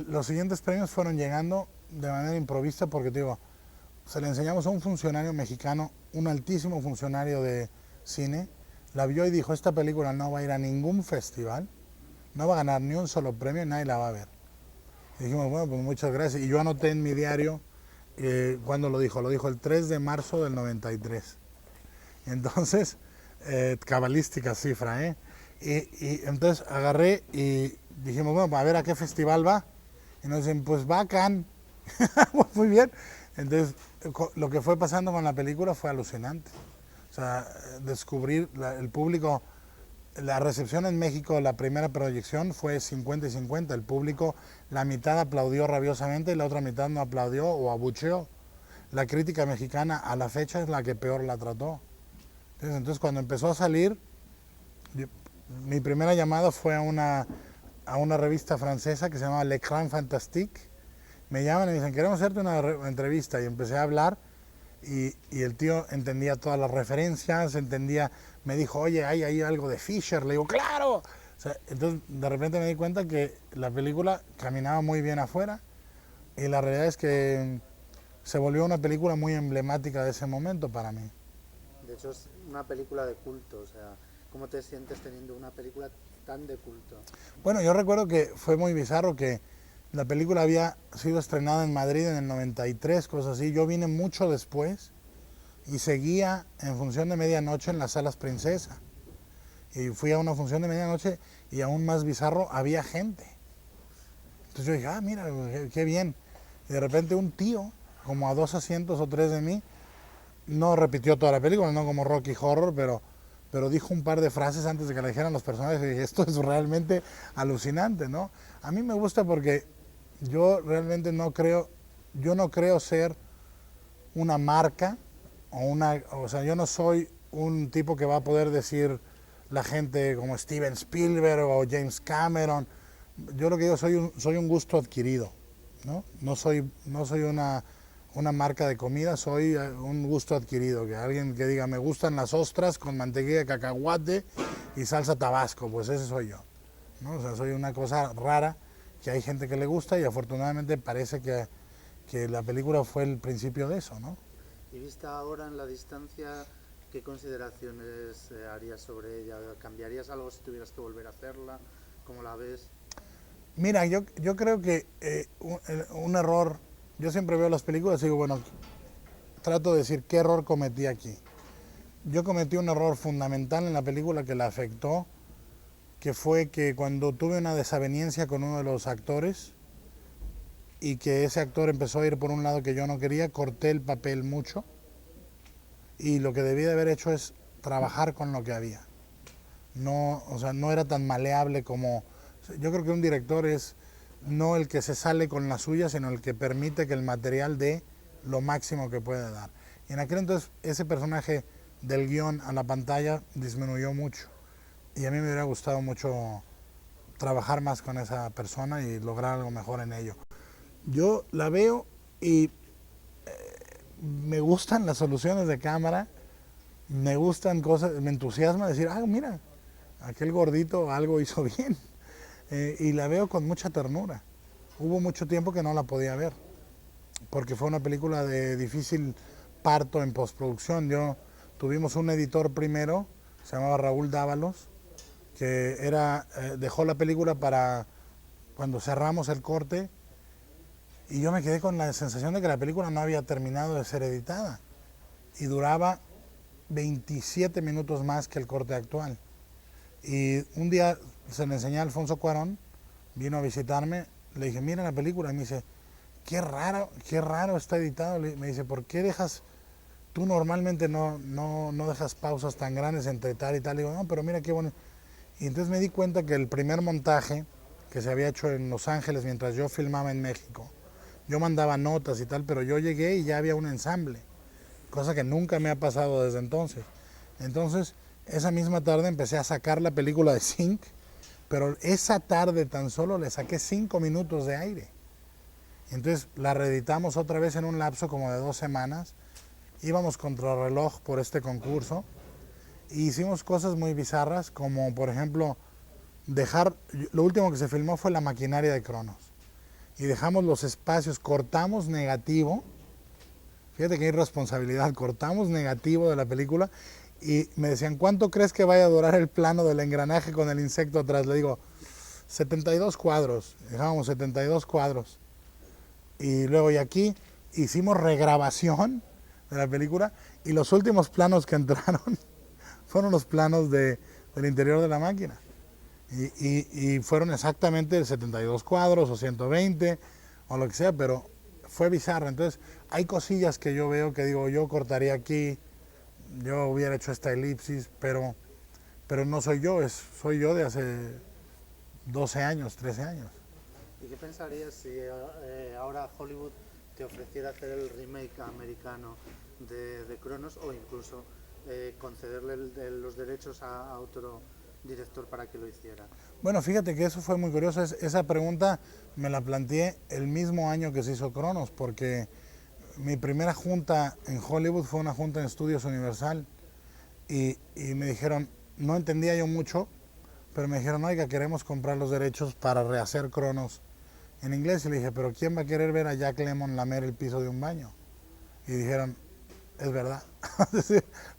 los siguientes premios fueron llegando de manera improvista porque, te digo, se le enseñamos a un funcionario mexicano, un altísimo funcionario de cine, la vio y dijo, esta película no va a ir a ningún festival, no va a ganar ni un solo premio y nadie la va a ver. Y dijimos, bueno, pues muchas gracias. Y yo anoté en mi diario, ¿cuándo lo dijo? Lo dijo el 3 de marzo del 93. Entonces, cabalística cifra, ¿eh? Y entonces agarré y dijimos, bueno, a ver a qué festival va. Y nos dicen, pues va a Cannes. Muy bien. Entonces, lo que fue pasando con la película fue alucinante. O sea, descubrir el público, la recepción en México, la primera proyección fue 50 y 50. El público, la mitad aplaudió rabiosamente y la otra mitad no aplaudió o abucheó. La crítica mexicana a la fecha es la que peor la trató. Entonces cuando empezó a salir, mi primera llamada fue a una revista francesa que se llama L'Écran Fantastique. Me llaman y me dicen, queremos hacerte una entrevista. Y empecé a hablar y el tío entendía todas las referencias, me dijo, oye, ¿hay ahí algo de Fisher? Le digo, ¡claro! O sea, entonces de repente me di cuenta que la película caminaba muy bien afuera y la realidad es que se volvió una película muy emblemática de ese momento para mí. De hecho, es una película de culto, o sea, ¿cómo te sientes teniendo una película tan de culto? Bueno, yo recuerdo que fue muy bizarro que la película había sido estrenada en Madrid en el 93, cosas así. Yo vine mucho después y seguía en función de medianoche en las salas Princesa. Y fui a una función de medianoche y aún más bizarro, había gente. Entonces yo dije, mira, qué bien. Y de repente un tío, como a 2 asientos o 3 de mí, no repitió toda la película, no como Rocky Horror, pero dijo un par de frases antes de que la dijeran los personajes y dije, esto es realmente alucinante, ¿no? A mí me gusta porque yo realmente no creo ser una marca o sea, yo no soy un tipo que va a poder decir la gente como Steven Spielberg o James Cameron. yo lo que digo, soy un gusto adquirido, ¿no? No soy una marca de comida, soy un gusto adquirido, que alguien que diga, me gustan las ostras con mantequilla de cacahuate y salsa tabasco, pues ese soy yo, ¿no? O sea, soy una cosa rara que hay gente que le gusta y afortunadamente parece que la película fue el principio de eso, ¿no? Y vista ahora en la distancia, ¿qué consideraciones harías sobre ella? ¿Cambiarías algo si tuvieras que volver a hacerla? ¿Cómo la ves? Mira, yo creo que un error, yo siempre veo las películas y digo, bueno, trato de decir qué error cometí aquí. Yo cometí un error fundamental en la película que la afectó, que fue que cuando tuve una desaveniencia con uno de los actores y que ese actor empezó a ir por un lado que yo no quería, corté el papel mucho y lo que debí de haber hecho es trabajar con lo que había. No, o sea, no era tan maleable como... Yo creo que un director es no el que se sale con la suya, sino el que permite que el material dé lo máximo que puede dar. Y en aquel entonces ese personaje del guión a la pantalla disminuyó mucho. Y a mí me hubiera gustado mucho trabajar más con esa persona y lograr algo mejor en ello. Yo la veo y me gustan las soluciones de cámara, me gustan cosas, me entusiasma decir, ah, mira, aquel gordito algo hizo bien. Y la veo con mucha ternura. Hubo mucho tiempo que no la podía ver, porque fue una película de difícil parto en postproducción. Tuvimos un editor primero, se llamaba Raúl Dávalos, que dejó la película para cuando cerramos el corte, y yo me quedé con la sensación de que la película no había terminado de ser editada, y duraba 27 minutos más que el corte actual. Y un día se le enseñé a Alfonso Cuarón, vino a visitarme, le dije, mira la película, y me dice, qué raro está editado. Me dice, ¿por qué tú normalmente no dejas pausas tan grandes entre tal y tal? Le digo, no, pero mira qué bueno. Y entonces me di cuenta que el primer montaje que se había hecho en Los Ángeles mientras yo filmaba en México, yo mandaba notas y tal, pero yo llegué y ya había un ensamble, cosa que nunca me ha pasado desde entonces. Entonces, esa misma tarde empecé a sacar la película de Sync, pero esa tarde tan solo le saqué 5 minutos de aire. Entonces la reeditamos otra vez en un lapso como de 2 semanas. Íbamos contra reloj por este concurso y hicimos cosas muy bizarras, como por ejemplo lo último que se filmó fue la maquinaria de Cronos. Y dejamos los espacios, cortamos negativo. Fíjate qué irresponsabilidad, cortamos negativo de la película y me decían, ¿cuánto crees que vaya a durar el plano del engranaje con el insecto atrás? Le digo, 72 cuadros, dejábamos 72 cuadros. Y luego y aquí hicimos regrabación de la película y los últimos planos que entraron fueron los planos del interior de la máquina. Y fueron exactamente 72 cuadros o 120 o lo que sea, pero fue bizarro. Entonces hay cosillas que yo veo que digo, yo cortaría aquí, yo hubiera hecho esta elipsis, pero no soy yo, soy yo de hace 12 años, 13 años. ¿Y qué pensarías si ahora Hollywood te ofreciera hacer el remake americano de Cronos o incluso concederle los derechos a otro director para que lo hiciera? Bueno, fíjate que eso fue muy curioso. Esa pregunta me la planteé el mismo año que se hizo Cronos, porque mi primera junta en Hollywood fue una junta en Estudios Universal y me dijeron, no entendía yo mucho, pero me dijeron, oiga, queremos comprar los derechos para rehacer Cronos en inglés. Y le dije, pero ¿quién va a querer ver a Jack Lemmon lamer el piso de un baño? Y dijeron, es verdad.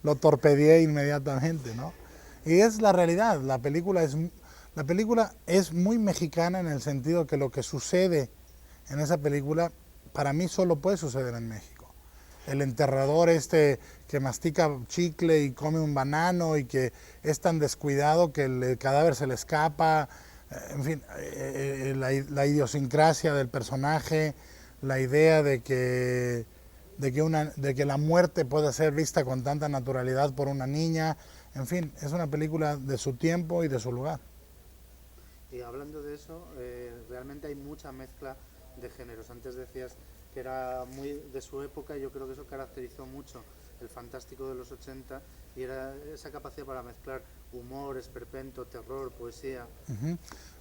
Lo torpedeé inmediatamente, ¿no? Y es la realidad, la película es muy mexicana en el sentido que lo que sucede en esa película para mí solo puede suceder en México. El enterrador que mastica chicle y come un banano y que es tan descuidado que el cadáver se le escapa, en fin, la idiosincrasia del personaje, la idea de que la muerte puede ser vista con tanta naturalidad por una niña, en fin, es una película de su tiempo y de su lugar. Y hablando de eso, realmente hay mucha mezcla de géneros. Antes decías que era muy de su época y yo creo que eso caracterizó mucho el fantástico de los 80 y era esa capacidad para mezclar humor, esperpento, terror, poesía.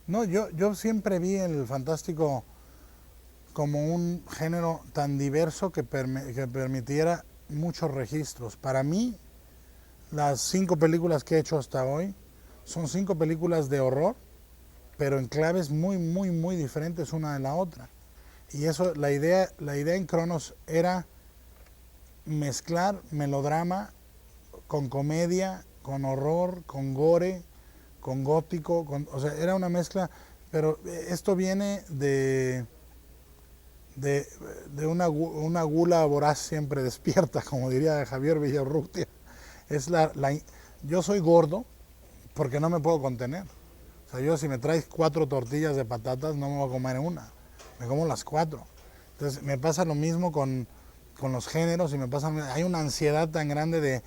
No, yo siempre vi el fantástico como un género tan diverso que permitiera muchos registros. Para mí, las 5 películas que he hecho hasta hoy son 5 películas de horror, pero en claves muy diferentes una de la otra. Y eso, la idea en Cronos era mezclar melodrama con comedia, con horror, con gore, con gótico, o sea, era una mezcla, pero esto viene de una gula voraz siempre despierta, como diría Javier Villarrutia. Yo soy gordo porque no me puedo contener. O sea, yo si me traes 4 tortillas de patatas no me voy a comer una, me como las 4. Entonces me pasa lo mismo con los géneros y hay una ansiedad tan grande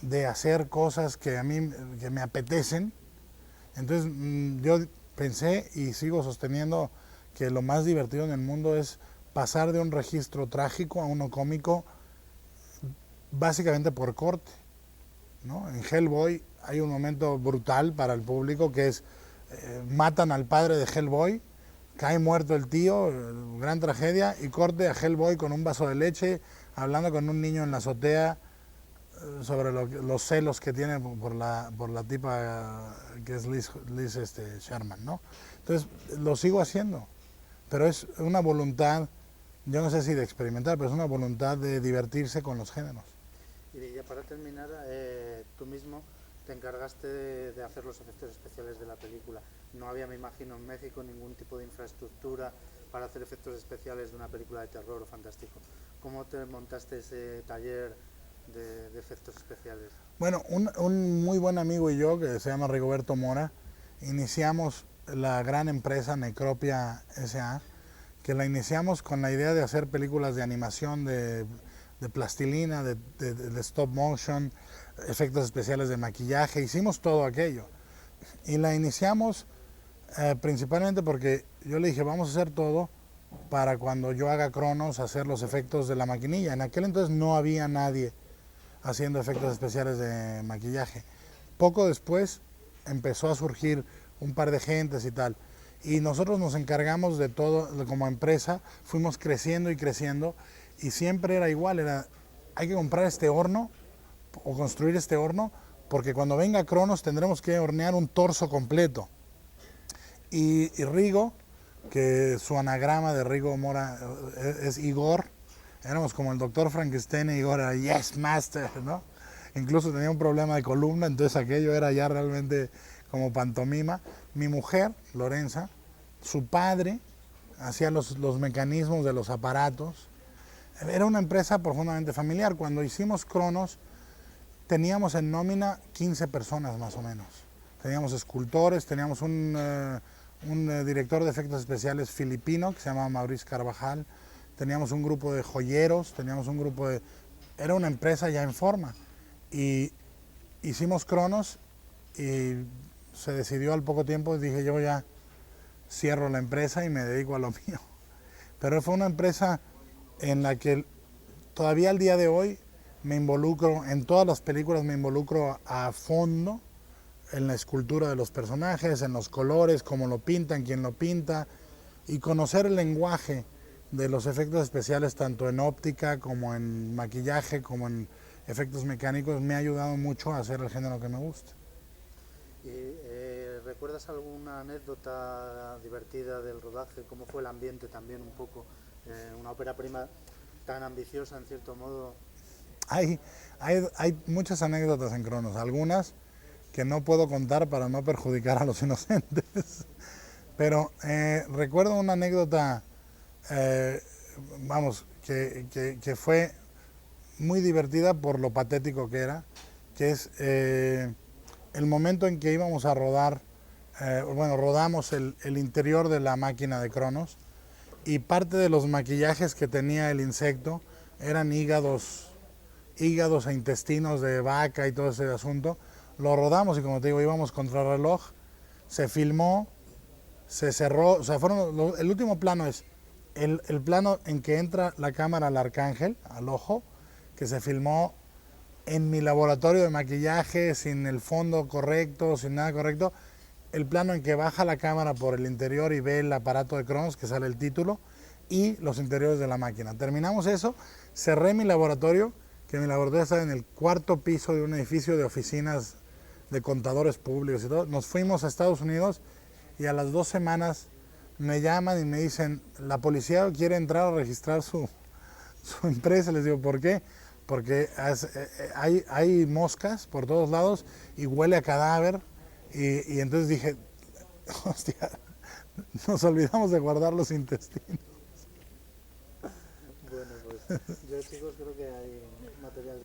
de hacer cosas que a mí que me apetecen. Entonces yo pensé y sigo sosteniendo que lo más divertido en el mundo es pasar de un registro trágico a uno cómico, básicamente por corte, ¿no? En Hellboy hay un momento brutal para el público que es matan al padre de Hellboy, cae muerto el tío, gran tragedia, y corte a Hellboy con un vaso de leche hablando con un niño en la azotea sobre los celos que tiene por la tipa que es Liz Sherman, ¿no? Entonces lo sigo haciendo, pero es una voluntad, yo no sé si de experimentar, pero es una voluntad de divertirse con los géneros. Y ya para terminar, tú mismo te encargaste de hacer los efectos especiales de la película. No había, me imagino, en México ningún tipo de infraestructura para hacer efectos especiales de una película de terror o fantástico. ¿Cómo te montaste ese taller de efectos especiales? Bueno, un muy buen amigo y yo, que se llama Rigoberto Mora, iniciamos la gran empresa Necropia S.A., que la iniciamos con la idea de hacer películas de animación, de plastilina, de stop motion, efectos especiales de maquillaje, hicimos todo aquello. Y la iniciamos principalmente porque yo le dije, vamos a hacer todo para cuando yo haga Cronos, hacer los efectos de la maquinilla. En aquel entonces no había nadie haciendo efectos especiales de maquillaje. Poco después empezó a surgir un par de gentes y tal. Y nosotros nos encargamos de todo, como empresa, fuimos creciendo y creciendo, y siempre era igual, hay que comprar este horno o construir este horno, porque cuando venga Cronos tendremos que hornear un torso completo. Y Rigo, que su anagrama de Rigo Mora es Igor, éramos como el doctor Frankenstein, y Igor era Yes Master, ¿no? Incluso tenía un problema de columna, entonces aquello era ya realmente como pantomima. Mi mujer, Lorenza, su padre hacía los mecanismos de los aparatos. Era una empresa profundamente familiar. Cuando hicimos Cronos teníamos en nómina 15 personas más o menos. Teníamos escultores, teníamos un director de efectos especiales filipino que se llamaba Maurice Carvajal, teníamos un grupo de joyeros, teníamos un grupo de... Era una empresa ya en forma. Y hicimos Cronos y se decidió al poco tiempo, dije yo ya cierro la empresa y me dedico a lo mío. Pero fue una empresa en la que todavía al día de hoy me involucro, en todas las películas me involucro a fondo en la escultura de los personajes, en los colores, cómo lo pintan, quién lo pinta, y conocer el lenguaje de los efectos especiales tanto en óptica como en maquillaje, como en efectos mecánicos, me ha ayudado mucho a hacer el género que me gusta. ¿Y recuerdas alguna anécdota divertida del rodaje? ¿Cómo fue el ambiente también un poco? Una ópera prima tan ambiciosa en cierto modo. Hay muchas anécdotas en Cronos, algunas que no puedo contar para no perjudicar a los inocentes. Pero recuerdo una anécdota, que fue muy divertida por lo patético que era, que es el momento en que íbamos a rodar, rodamos el interior de la máquina de Cronos, y parte de los maquillajes que tenía el insecto eran hígados e intestinos de vaca y todo ese asunto. Lo rodamos y, como te digo, íbamos contra reloj, se filmó, se cerró, o sea, el último plano es el plano en que entra la cámara al arcángel, al ojo, que se filmó en mi laboratorio de maquillaje, sin el fondo correcto, sin nada correcto, el plano en que baja la cámara por el interior y ve el aparato de Cronos, que sale el título, y los interiores de la máquina. Terminamos eso, cerré mi laboratorio, que mi laboratorio estaba en el 4º piso de un edificio de oficinas de contadores públicos y todo. Nos fuimos a Estados Unidos y a las 2 semanas me llaman y me dicen, la policía quiere entrar a registrar su empresa. Les digo, ¿por qué? Porque hay moscas por todos lados y huele a cadáver. Y entonces dije, hostia, nos olvidamos de guardar los intestinos. Bueno, pues yo chicos creo que hay material